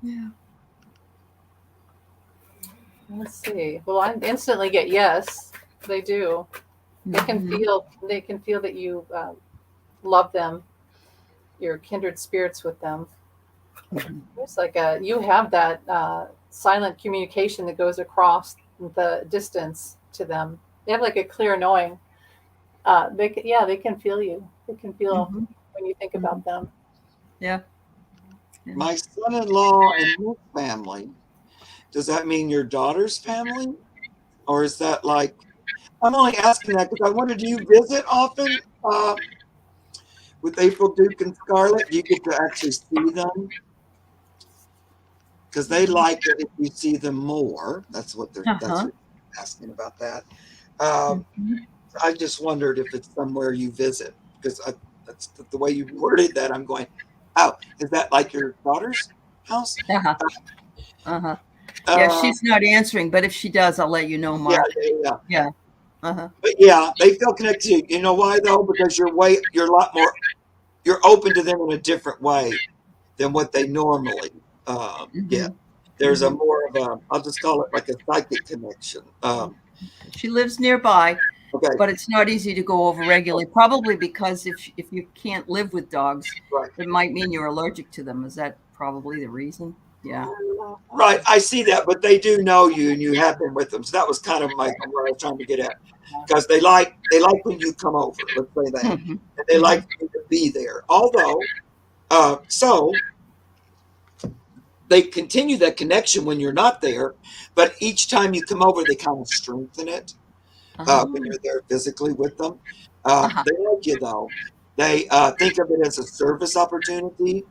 Yeah. Let's see. Well, I instantly get yes. They do. They can feel. They can feel that you love them. You're kindred spirits with them. It's like you have that silent communication that goes across the distance to them. They have like a clear knowing. They can feel you. They can feel when you think about them. Yeah. My son-in-law and his family. Does that mean your daughter's family? Or is that like, I'm only asking that because I wonder, do you visit often with April, Duke, and Scarlet? Do you get to actually see them? Because they like it if you see them more. That's what they're asking about that. I just wondered if it's somewhere you visit, because that's the way you worded that. I'm going, oh, is that like your daughters? house. Uh-huh. Uh-huh. Yeah, she's not answering, but if she does, I'll let you know, Yeah, Mark. yeah. Yeah. Uh-huh. But yeah, they feel connected to you. You know why though? Because you're a lot more, you're open to them in a different way than what they normally get. Mhm. There's a Mhm. more of a, I'll just call it like a psychic connection. She lives nearby, Okay, but it's not easy to go over regularly, probably because if you can't live with dogs, right. it might mean you're allergic to them. Is that probably the reason? Yeah. Right, I see that, but they do know you, and you have been with them. So that was kind of my what I was trying to get at, because they like when you come over. Let's say that, Mhm. and they like Mhm. you to be there. Although, so they continue that connection when you're not there, but each time you come over, they kind of strengthen it when Oh. you're there physically with them. Uh-huh. They like you though. They think of it as a service opportunity,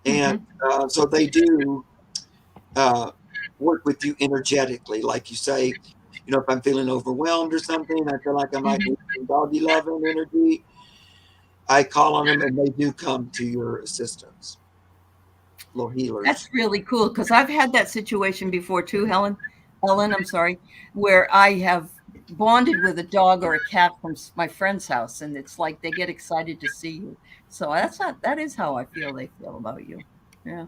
and Mhm. so they do uh, work with you energetically. Like you say, if I'm feeling overwhelmed or something, I feel like I might Mhm. need some doggy love and energy. I call on them, and they do come to your assistance. Little healers. That's really cool because I've had that situation before too, Ellen, I'm sorry, where I have bonded with a dog or a cat from my friend's house, and it's like they get excited to see you. So that is how I feel they feel about you. Yeah.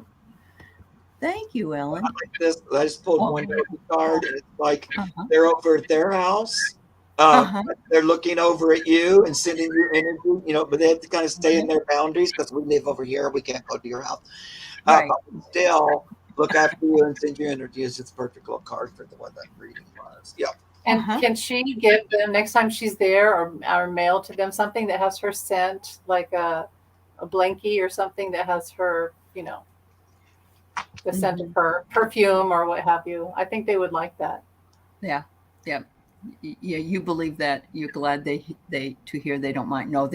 Thank you, Ellen. This I just pulled Oh, one doggy card, and it's like uh-huh. they're over at their house. Uh-huh. They're looking over at you and sending you energy, but they have to kind of stay in Uh-huh. their boundaries because we live over here. We can't go to your house. Right. But still look after you and send you energy. It's just a perfect little card for the what that reading was. Yep. And Uh-huh. can she give them next time she's there, or mail to them something that has her scent, like a blankie or something that has her, the scent of Mhm. her perfume or what have you? I think they would like that. Yeah. Yeah. Yeah, you believe that. You're glad they to hear they don't mind. No,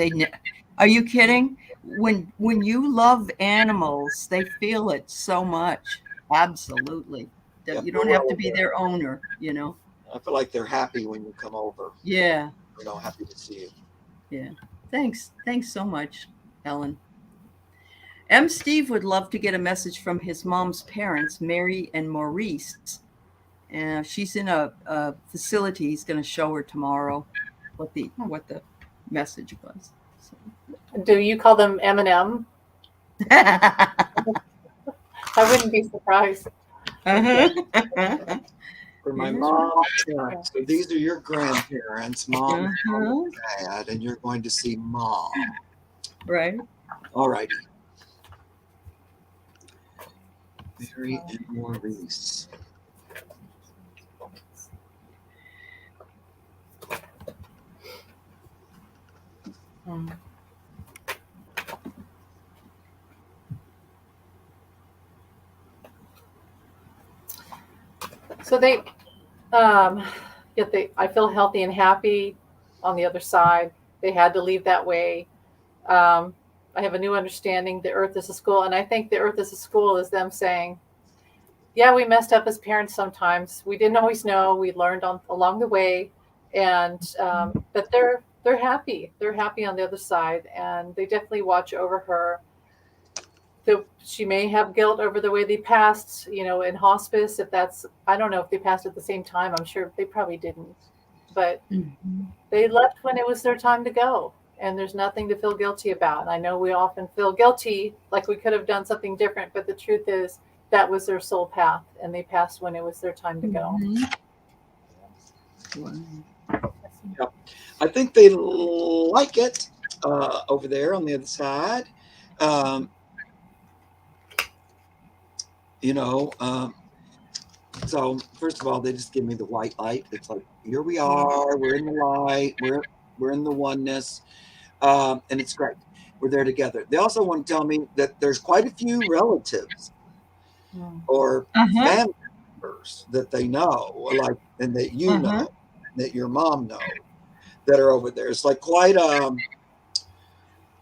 are you kidding? When you love animals, they feel it so much. Absolutely. Yep. You They're don't have well to be aware. their owner. I feel like they're happy when you come over. Yeah. Happy to see you. Yeah. Thanks. Thanks so much, Ellen. M. Steve would love to get a message from his mom's parents, Mary and Maurice. She's in a facility. He's going to show her tomorrow what the message was. So. Do you call them M&M? I wouldn't be surprised. Okay. Uh-huh. For my Yeah. mom's parents. So these are your grandparents, mom, Uh-huh. dad, and you're going to see mom. Right. All righty. Mary and Maurice. Mm. So I feel healthy and happy on the other side. They had to leave that way. Um, I have a new understanding. The earth is a school. And I think the earth is a school is them saying, yeah, we messed up as parents sometimes. We didn't always know. We learned along the way. But they're happy. They're happy on the other side. And they definitely watch over her. She may have guilt over the way they passed, in hospice. I don't know if they passed at the same time. I'm sure they probably didn't. But Mhm. they left when it was their time to go. And there's nothing to feel guilty about. I know we often feel guilty, like we could have done something different, but the truth is that was their soul path, and they passed when it was their time to go. Mhm. Wow. Yep. I think they like it over there on the other side. Um, you know, um, so first of all, they just give me the white light. It's like, here we are. We're in the light. We're in the oneness, and it's great. We're there together. They also want to tell me that there's quite a few relatives Mm. or Uh-huh. family members that they know, like, and that you know, Uh-huh. that your mom knows, that are over there. It's like quite a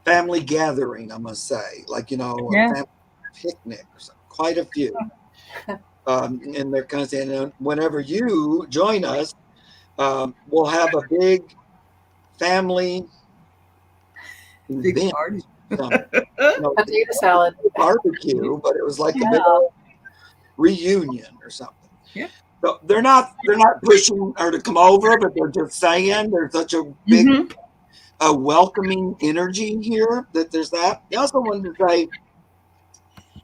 family gathering, I must say, like, a Yeah. family picnic or something. Quite a few. And they're kind of saying, whenever you join us, we'll have a big family Big event. party. some Potato salad. barbecue, but it was like a Yeah. big old reunion or something. Yeah. So they're not pushing her to come over, but they're just saying there's such a big Mhm. a welcoming energy here that there's that. They also wanted to say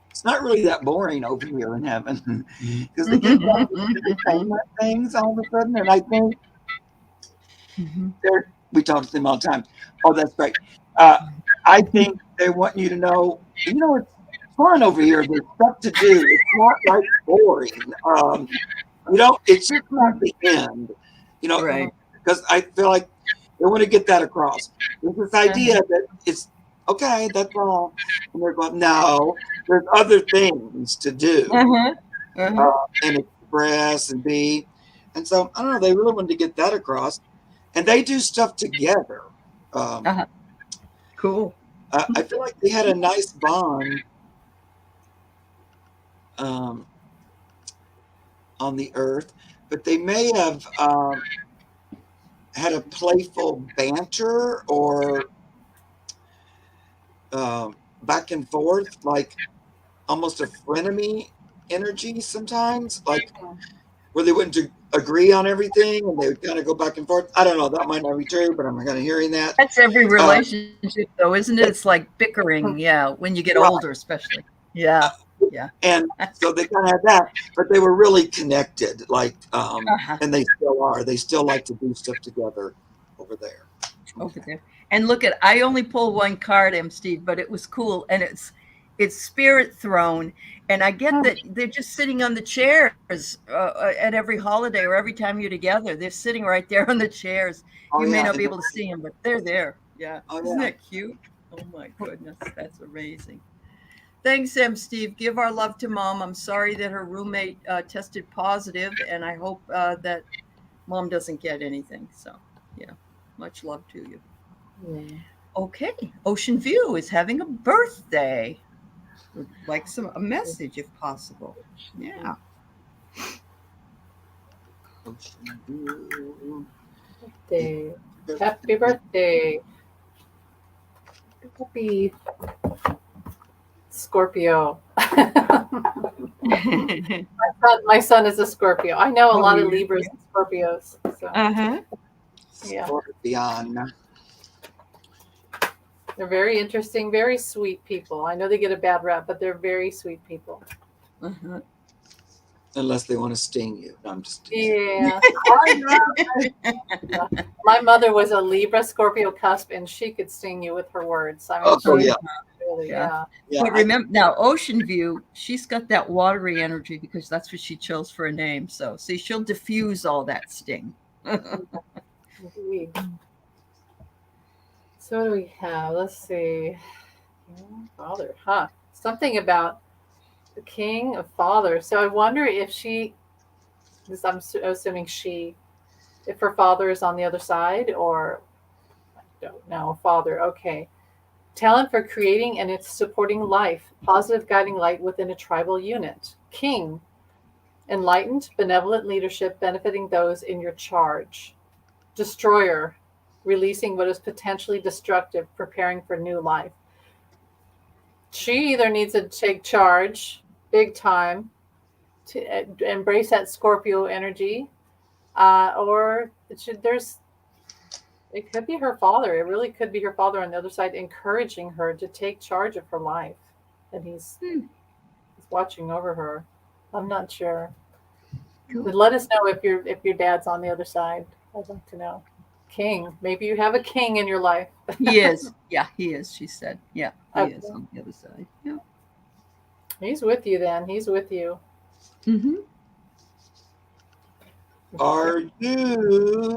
it's not really that boring over here in heaven because they get all these entertainment things all of a sudden, and I think Mhm. we talk to them all the time. Oh, that's great. I think they want you to know, it's fun over here. There's stuff to do. It's not like boring. It's just not the end, Right. because I feel like they want to get that across. There's this idea that it's okay, that's all. And they're going, no, there's other things to do Uh-huh. Uh-huh. and express and be. And so, I don't know, they really wanted to get that across. And they do stuff together. Um, Uh-huh. Cool. I feel like they had a nice bond on the earth, but they may have had a playful banter or back and forth, like almost a frenemy energy sometimes, like where they wouldn't agree on everything and they would kind of go back and forth. I don't know. That might not be true, but I'm kind of hearing that. That's every relationship, though, isn't it? It's like bickering, yeah, when you get Right. older, especially. Yeah. Yeah. And so they kind of had that, but they were really connected, like, Uh-huh. and they still are. They still like to do stuff together over there. Over there. And look at, I only pulled one card, Steve, but it was cool. And it's Spirit Throne. And I get that they're just sitting on the chairs at every holiday or every time you're together. They're sitting right there on the chairs. You may not be able to see them, but they're there. Yeah. Isn't that cute? Oh my goodness. That's amazing. Thanks, Steve. Give our love to Mom. I'm sorry that her roommate tested positive, and I hope that Mom doesn't get anything. So, yeah, much love to you. Yeah. Okay, Ocean View is having a birthday. Would like a message if possible. Yeah. Happy birthday. Happy Scorpio. My son is a Scorpio. I know a lot of Libras and Scorpios. So. Uh-huh. Yeah. Scorpion. They're very interesting, very sweet people. I know they get a bad rap, but they're very sweet people. Uh-huh. Unless they want to sting you. No, I'm just kidding. Yeah. My mother was a Libra Scorpio cusp, and she could sting you with her words. I mean, really, yeah. But remember now, Ocean View, she's got that watery energy because that's what she chose for a name. So see, she'll diffuse all that sting. Indeed. So what do we have? Let's see. Father, huh? Something about the King of Father. So I wonder if I'm assuming if her father is on the other side, or I don't know. Father, okay. Talent for creating and it's supporting life, positive guiding light within a tribal unit. King, enlightened, benevolent leadership benefiting those in your charge. Destroyer, releasing what is potentially destructive, preparing for new life. She either needs to take charge big time to embrace that Scorpio energy, or it could be her father. It really could be her father on the other side, encouraging her to take charge of her life, and he's watching over her. I'm not sure. Cool. But let us know if your dad's on the other side. I'd like to know. King, maybe you have a king in your life. He is. Yeah, he is. She said. Yeah, he is on the other side. Yeah. He's with you then. He's with you. Mm-hmm.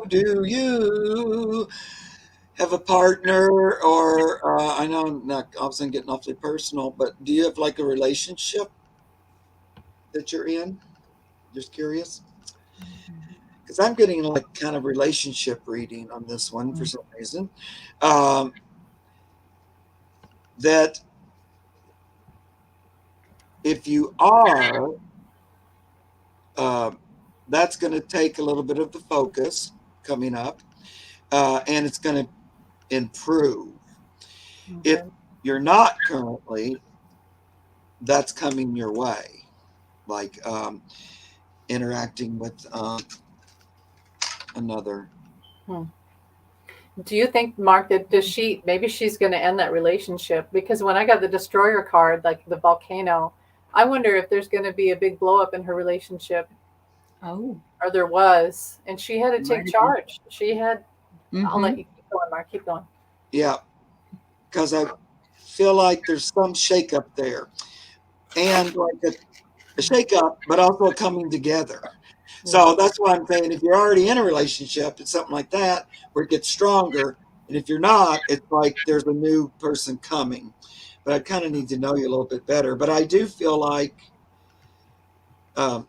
Do you have a partner, or I know I'm not obviously getting awfully personal, but do you have like a relationship that you're in? Just curious. Because I'm getting like kind of relationship reading on this one for some reason. That if you are, that's going to take a little bit of the focus coming up, and it's going to improve. Okay. you're not currently, that's coming your way, like interacting with another. Do you think, Mark, that maybe she's going to end that relationship? Because when I got the destroyer card, like the volcano, I wonder if there's going to be a big blow up in her relationship, Oh, or there was, and she had to Might take have been. charge. She had, I'll let mhm. you keep going, Mark, keep going. Yeah, because I feel like there's some shakeup there, and like a shakeup, but also a coming together. So that's why I'm saying if you're already in a relationship, it's something like that where it gets stronger. And if you're not, it's like there's a new person coming. But I kind of need to know you a little bit better. But I do feel like, um,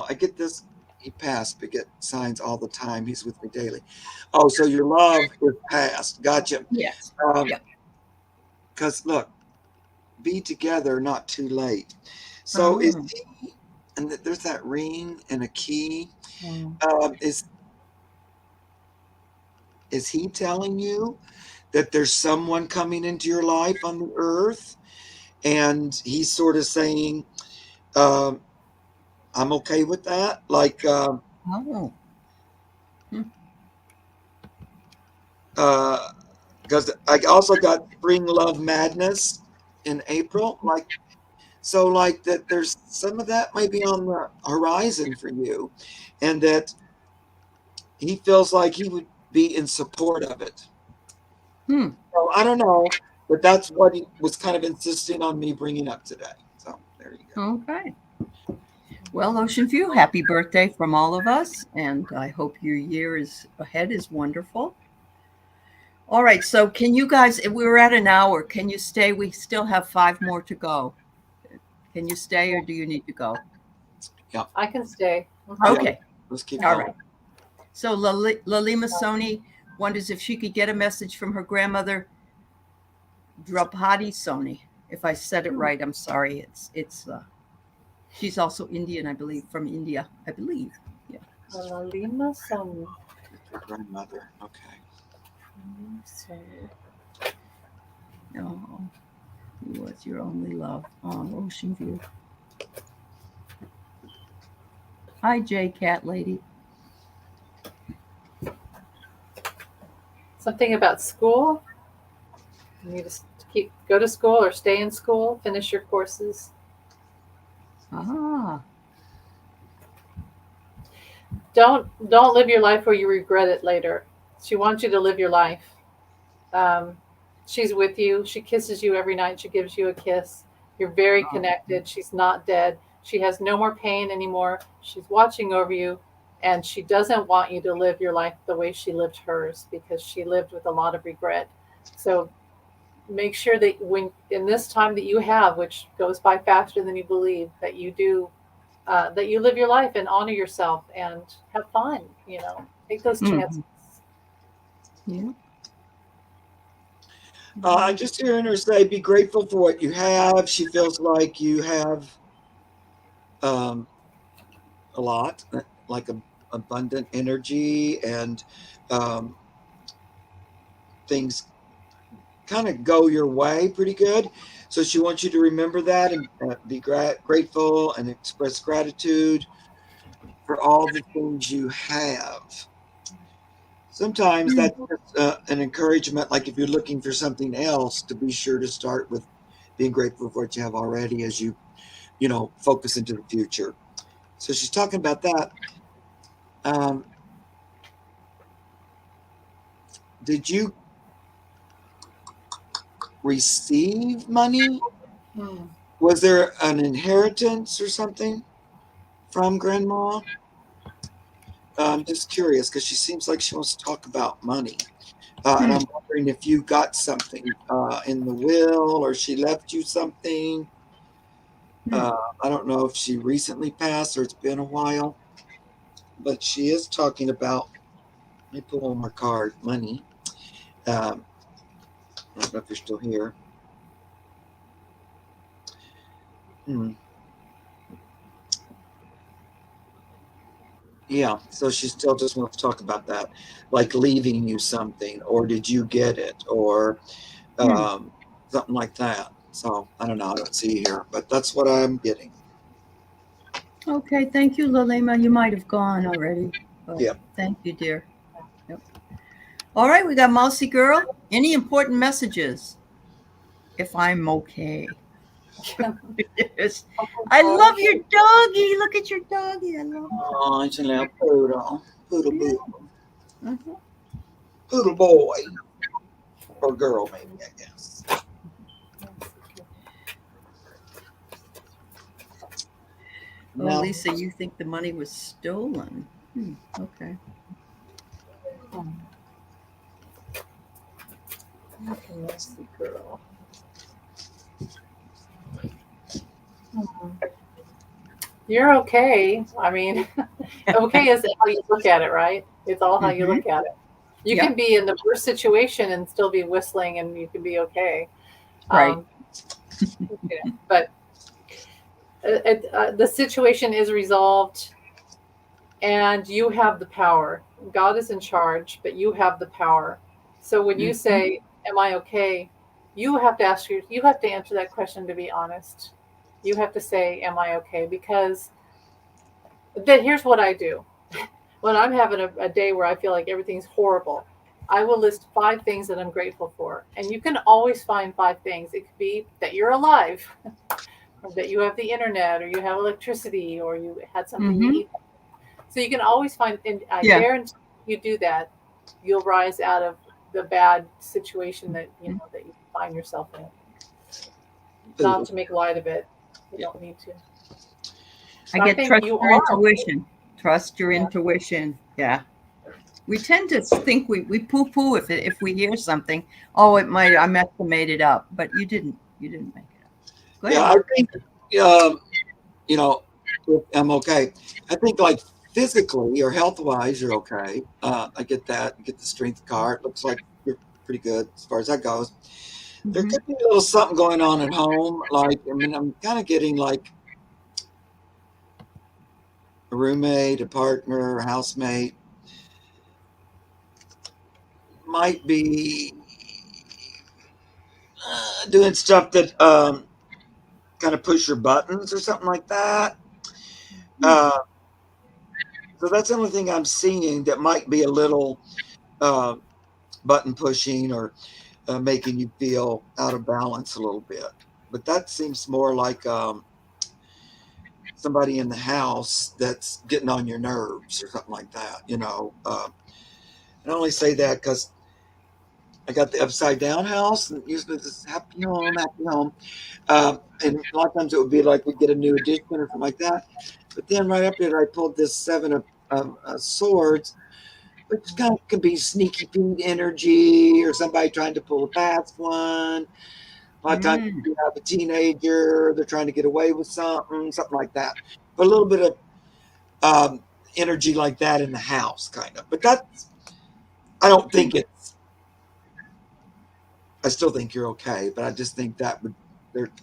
I get this. He passed, but get signs all the time. He's with me daily. Oh, so your love is past. Gotcha. Yes. Yeah. Because look, be together, not too late. So is Oh. he, and there's that ring and a key. Mm. Is he telling you that there's someone coming into your life on the earth, and he's sort of saying, um, I'm okay with that, like Oh. because I also got spring love madness in April, like, so like that there's some of that may be on the horizon for you, and that he feels like he would be in support of it. Hmm. So I don't know, but that's what he was kind of insisting on me bringing up today. So there you go. Okay. Well, Ocean View, happy birthday from all of us, and I hope your year is ahead is wonderful. All right, so can you guys? We're at an hour. Can you stay? We still have 5 more to go. Can you stay, or do you need to go? Yeah. I can stay. Okay. Let's keep All going. right. So Lalima Soni wonders if she could get a message from her grandmother, Draupadi Soni. If I said it right, I'm sorry. It's she's also Indian, I believe, from India, I believe. Yeah. Lalima Soni. Your grandmother. Okay. Oh, who was your only love? Oh, Ocean View. Hi, J Cat Lady. Something about school. You need to go to school or stay in school, finish your courses. Ah. Don't live your life where you regret it later. She wants you to live your life. She's with you. She kisses you every night. She gives you a kiss. You're very connected. She's not dead. She has no more pain anymore. She's watching over you, and she doesn't want you to live your life the way she lived hers, because she lived with a lot of regret. So make sure that when in this time that you have, which goes by faster than you believe, that you do that you live your life and honor yourself and have fun. Take those chances. Yeah. I just hearing her say, be grateful for what you have. She feels like you have a lot, like abundant energy, and things kind of go your way pretty good. So she wants you to remember that and be grateful and express gratitude for all the things you have. Sometimes that's just, an encouragement, like if you're looking for something else, to be sure to start with being grateful for what you have already as you focus into the future. So she's talking about that. Did you receive money? Was there an inheritance or something from grandma? I'm just curious because she seems like she wants to talk about money. And I'm wondering if you got something in the will, or she left you something. I don't know if she recently passed or it's been a while, but she is talking about, let me pull one more card, money. I don't know if you're still here. Yeah, so she still just wants to talk about that, like leaving you something, or did you get it, or something like that. So I don't know. I don't see here, but that's what I'm getting. Okay, thank you, Lalima. You might have gone already. But Yep. Thank you, dear. Yep. All right, we got Mousy Girl. Any important messages? If I'm okay. Yes. I love your doggy. Look at your doggy. I love Oh, it's a little poodle. Poodle Yeah. boo. Uh-huh. Poodle boy. Or girl, maybe, I guess. Oh, Now, Lisa, you think the money was stolen? Okay. Messy girl. You're okay. I mean, okay is how you look at it, right? It's all how you look at it. You Yeah. can be in the worst situation and still be whistling, and you can be okay. Right. But the situation is resolved, and you have the power. God is in charge, but you have the power. So when you say, "Am I okay?" you have to ask you have to answer that question to be honest. You have to say, "Am I okay?" Because then here's what I do. When I'm having a day where I feel like everything's horrible, I will list 5 things that I'm grateful for. And you can always find 5 things. It could be that you're alive, or that you have the internet, or you have electricity, or you had something to eat. So you can always find, and I Yeah. guarantee you do that, you'll rise out of the bad situation that that you find yourself in. Not to make light of it. You don't need to. I I get think trust you your are. intuition. Trust your Yeah. intuition. Yeah. We tend to think we poo-poo if we hear something. Oh, it might, I must have made it up, but you didn't. You didn't make it up. Go ahead. yeah, I think, you know, I'm okay. I think, like, physically or health wise, you're okay. I get that. You get the strength card. Looks like you're pretty good as far as that goes. There Mhm. could be a little something going on at home. Like, I mean, I'm kind of getting like a roommate, a partner, a housemate might be doing stuff that kind of push your buttons or something like that. Uh, so that's the only thing I'm seeing that might be a little uh, button pushing or making you feel out of balance a little bit. But that seems more like somebody in the house that's getting on your nerves or something like that. I only say that because I got the upside down house, and usually this is happy home, happy home. And a lot of times it would be like we get a new addition or something like that. But then right after that, I pulled this 7 of swords, which kind of can be sneaky Pete energy or somebody trying to pull a fast one. A lot of times you have a teenager, they're trying to get away with something like that. But a little bit of energy like that in the house, kind of. But that's, I don't think it's, I still think you're okay, but I just think that would,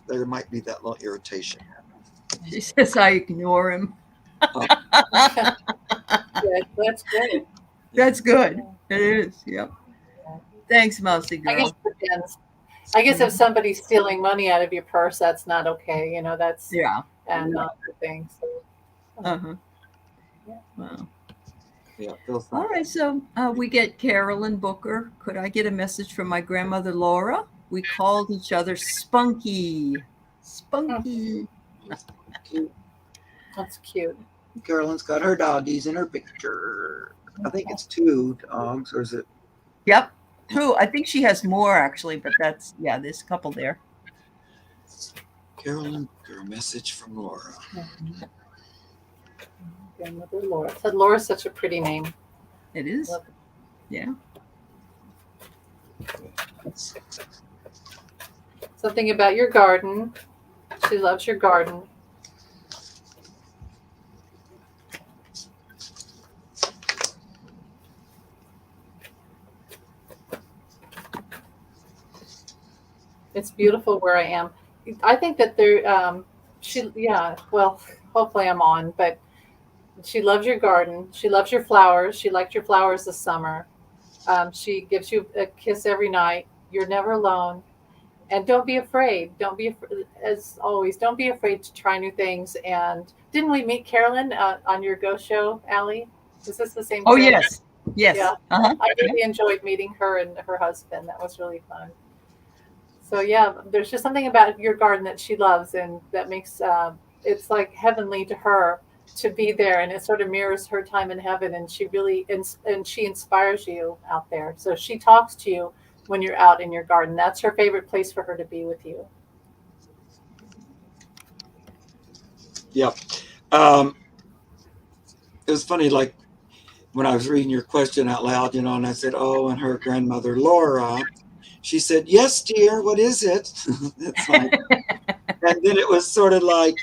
there might be that little irritation. She says I ignore him. Yeah, that's good. That's good. It is. Yep. Thanks, Mousy I guess Girl. it depends. I guess if somebody's stealing money out of your purse, that's not okay. That's Yeah. and not good things. Uh-huh. Wow. Yeah, feels All right, so we get Carolyn Booker. Could I get a message from my grandmother Laura? We called each other Spunky. Spunky. cute. That's cute. Carolyn's got her doggies in her picture. I think it's 2 dogs, or is it? Yep. True. I think she has more actually, but that's, yeah, there's a couple there. Carolyn Booker, a message from Laura. Grandmother Laura. Said Laura's such a pretty name. It is. Love it. Yeah. Something about your garden. She loves your garden. It's beautiful where I am. I think that well, hopefully I'm on, but she loves your garden. She loves your flowers. She liked your flowers this summer. She gives you a kiss every night. You're never alone. And don't be afraid. Don't be as always. Don't be afraid to try new things. And didn't we meet Carolyn on your Go Show, Allie? Is this the same? Oh, Carolyn? yes. Yes. Yeah. Uh-huh. I really enjoyed meeting her and her husband. That was really fun. So yeah, there's just something about your garden that she loves, and that makes it's like heavenly to her to be there, and it sort of mirrors her time in heaven. And she really and she inspires you out there. So she talks to you when you're out in your garden. That's her favorite place for her to be with you. Yep. It was funny, like when I was reading your question out loud, you know, and I said, "Oh," and her grandmother Laura, she said, "Yes, dear. What is it?" It's like, and then it was sort of like,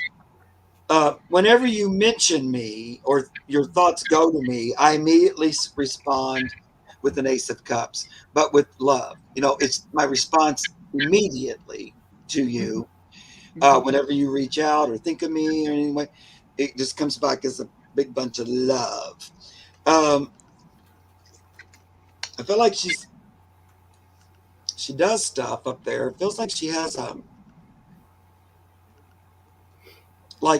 whenever you mention me or your thoughts go to me, I immediately respond with an Ace of Cups, but with love. You know, it's my response immediately to you. Whenever you reach out or think of me or anyway, it just comes back as a big bunch of love. I feel like she does stuff up there. It feels like she has you know, I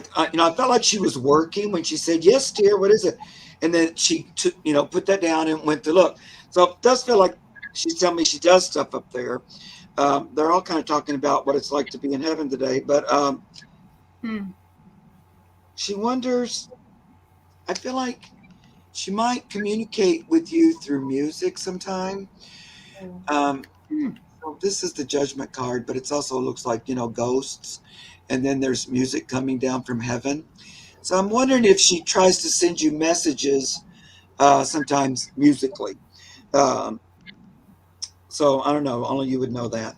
felt like she was working when she said, "Yes, dear, what is it?" And then she took, you know, put that down and went to look. So it does feel like she's telling me she does stuff up there. They're all kind of talking about what it's like to be in heaven today, but she wonders, I feel like she might communicate with you through music sometime. So this is the Judgment card, but it also looks like, you know, ghosts. And then there's music coming down from heaven. So I'm wondering if she tries to send you messages sometimes musically. So I don't know. Only you would know that.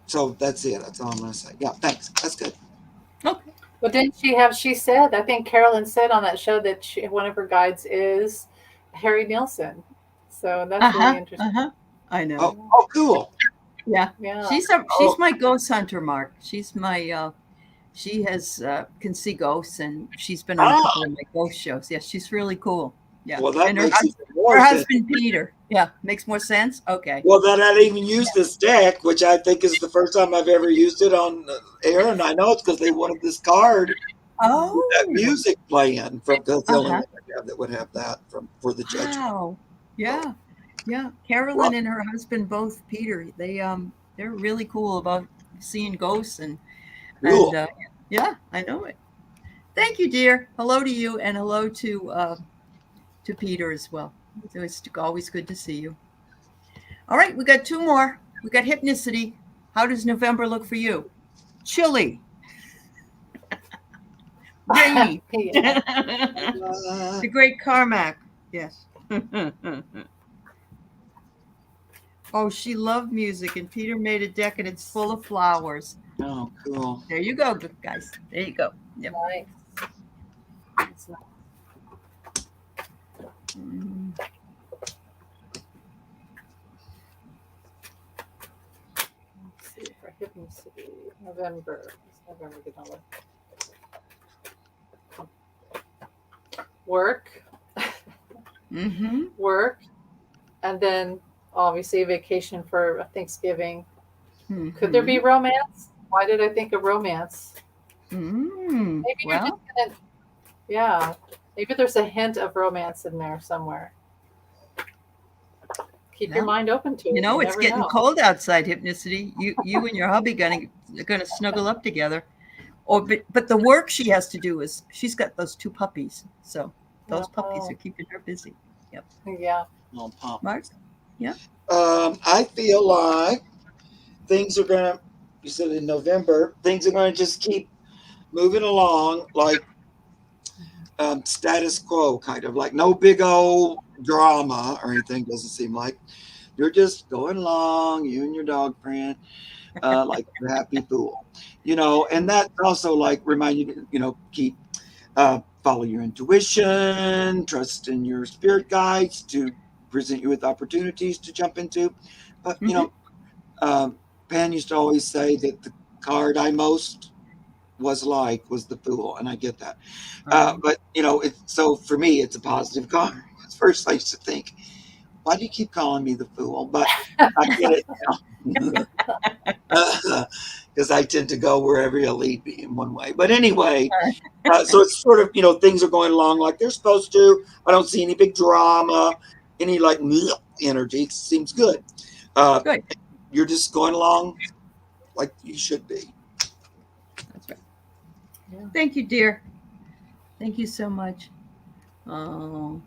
So that's it. That's all I'm going to say. Yeah, thanks. That's good. Okay. But didn't she said, I think Carolyn said on that show that one of her guides is Harry Nilsson. So that's really interesting. I know. Oh, cool. Yeah. Yeah. She's my ghost hunter, Mark. She's my she has can see ghosts, and she's been on a couple of my ghost shows. Yeah, she's really cool. Yeah. Well, that and makes her husband Peter. Yeah, makes more sense. Okay. Well, then I didn't even use this deck, which I think is the first time I've ever used it on air, and I know it's because they wanted this card. Oh, that music playing from because the only one I have that would have that for the Judgment. Wow. Yeah. Yeah. Carolyn and her husband, both Peter, they're really cool about seeing ghosts and yeah, I know it. Thank you, dear. Hello to you, and hello to Peter as well. It's always good to see you. All right, we got two more. We got Hypnicity. How does November look for you? Chilly. Rainy. The Great Carmack. Yes. Oh, she loved music, and Peter made a deck, and it's full of flowers. Oh, cool. There you go, guys. There you go. Yep. Nice. Let's see for Hypnicity. November. What's November gonna look? Work. Work. And then obviously vacation for Thanksgiving. Could there be romance? Why did I think of romance? Maybe you're just gonna, yeah. Maybe there's a hint of romance in there somewhere. Keep your mind open to it. You know, it's getting cold outside, Hypnicity. You and your hubby are gonna snuggle up together. But the work she has to do is she's got those two puppies, so those puppies are keeping her busy. Yep. Yeah. Mark? Yeah. I feel like things are gonna. You said in November, things are gonna just keep moving along like status quo, kind of like no big old drama or anything. Doesn't seem like you're just going along, you and your dog friend, like a happy fool, you know. And that also like remind you to, you know, keep follow your intuition, trust in your spirit guides to present you with opportunities to jump into. But you know, Pan used to always say that the card I most was the Fool, and I get that. But you know, so for me, it's a positive card. It's first I used to think, why do you keep calling me the fool? But I get it now. Because I tend to go wherever you lead me in one way. But anyway, so it's sort of, things are going along like they're supposed to. I don't see any big drama, any like energy. It seems good. Good. You're just going along like you should be. That's right. Yeah. Thank you, dear. Thank you so much. Oh,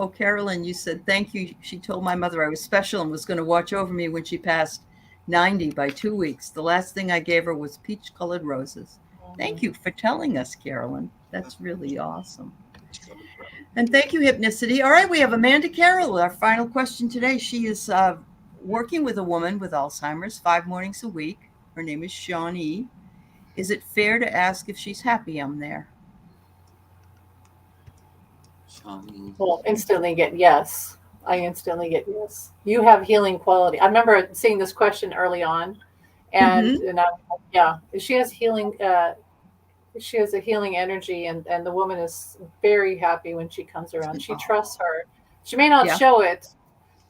Carolyn, you said thank you. She told my mother I was special and was going to watch over me when she passed 90 by 2 weeks. The last thing I gave her was peach-colored roses. Thank you for telling us, Carolyn. That's really awesome. And thank you, Hypnicity. All right, we have Amanda Carroll, our final question today. She is working with a woman with Alzheimer's 5 mornings a week. Her name is Shawnee. Is it fair to ask if she's happy I'm there? Well, instantly get yes. I instantly get yes. You have healing quality. I remember seeing this question early on, and she has healing. She has a healing energy, and the woman is very happy when she comes around. She trusts her. She may not show it,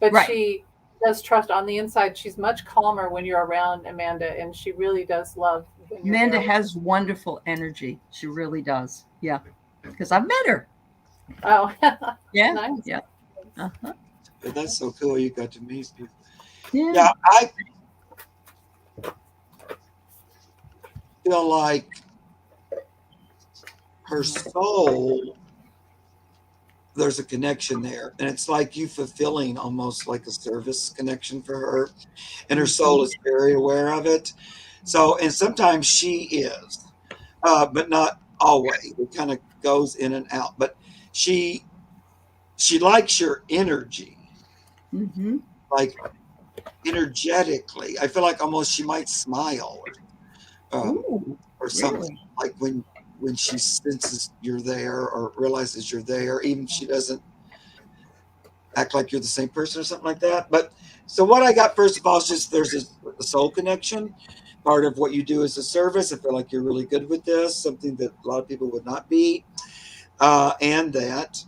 but she does trust on the inside. She's much calmer when you're around Amanda, and she really does love. Amanda has wonderful energy. She really does. Yeah, because I've met her. Oh, yeah, nice. Yeah. Uh-huh. That's so cool. You got to meet people. Yeah, I feel like her soul, there's a connection there, and it's like you fulfilling almost like a service connection for her, and her soul is very aware of it. So, and sometimes she is, but not always. It kind of goes in and out, but she likes your energy, like energetically. I feel like almost she might smile or something, really? like when she senses you're there or realizes you're there, even if she doesn't act like you're the same person or something like that. But so what I got first of all is just there's a soul connection. Part of what you do is a service. I feel like you're really good with this, something that a lot of people would not be. And that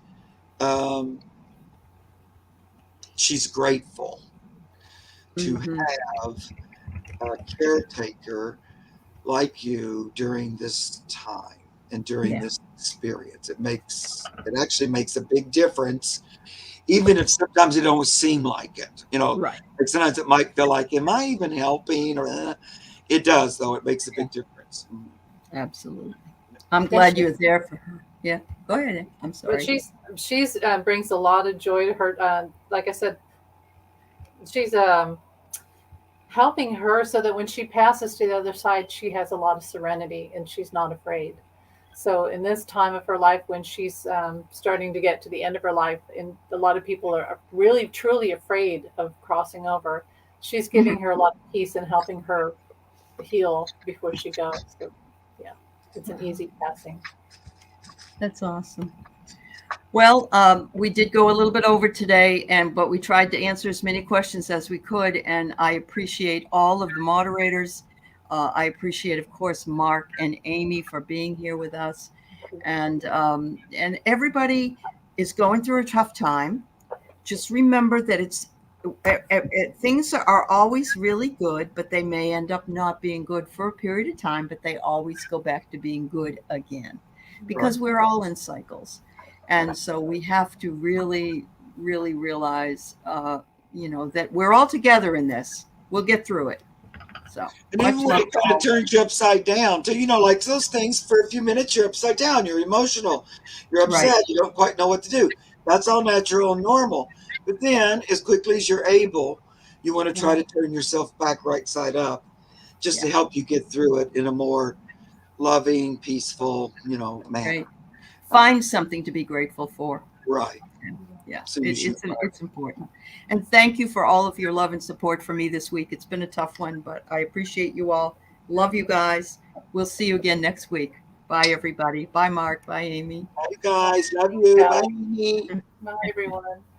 she's grateful to have a caretaker like you during this time and during this experience. It actually makes a big difference, even if sometimes it don't seem like it. Like sometimes it might feel like, am I even helping? Or it does, though. It makes a big difference. Absolutely. I'm glad you're there for her. Yeah, go ahead. I'm sorry. But she's brings a lot of joy to her. Like I said, she's helping her so that when she passes to the other side, she has a lot of serenity and she's not afraid. So in this time of her life, when she's starting to get to the end of her life, and a lot of people are really truly afraid of crossing over, she's giving her a lot of peace and helping her heal before she goes. So yeah, it's an easy passing. That's awesome. Well, we did go a little bit over today, but we tried to answer as many questions as we could, and I appreciate all of the moderators. I appreciate, of course, Mark and Amy for being here with us, and everybody is going through a tough time. Just remember that things are always really good, but they may end up not being good for a period of time, but they always go back to being good again, because we're all in cycles. And so we have to really, really realize, that we're all together in this. We'll get through it. So, and even when it kind of turns you upside down, too, like those things for a few minutes, you're upside down, you're emotional, you're upset, you don't quite know what to do. That's all natural and normal. But then, as quickly as you're able, you want to try to turn yourself back right side up, just to help you get through it in a more loving, peaceful, manner. Right. Find something to be grateful for. Right. Yeah, it's important. And thank you for all of your love and support for me this week. It's been a tough one, but I appreciate you all. Love you guys. We'll see you again next week. Bye, everybody. Bye, Mark. Bye, Amy. Bye, guys. Love you. Bye, Amy. Bye, everyone.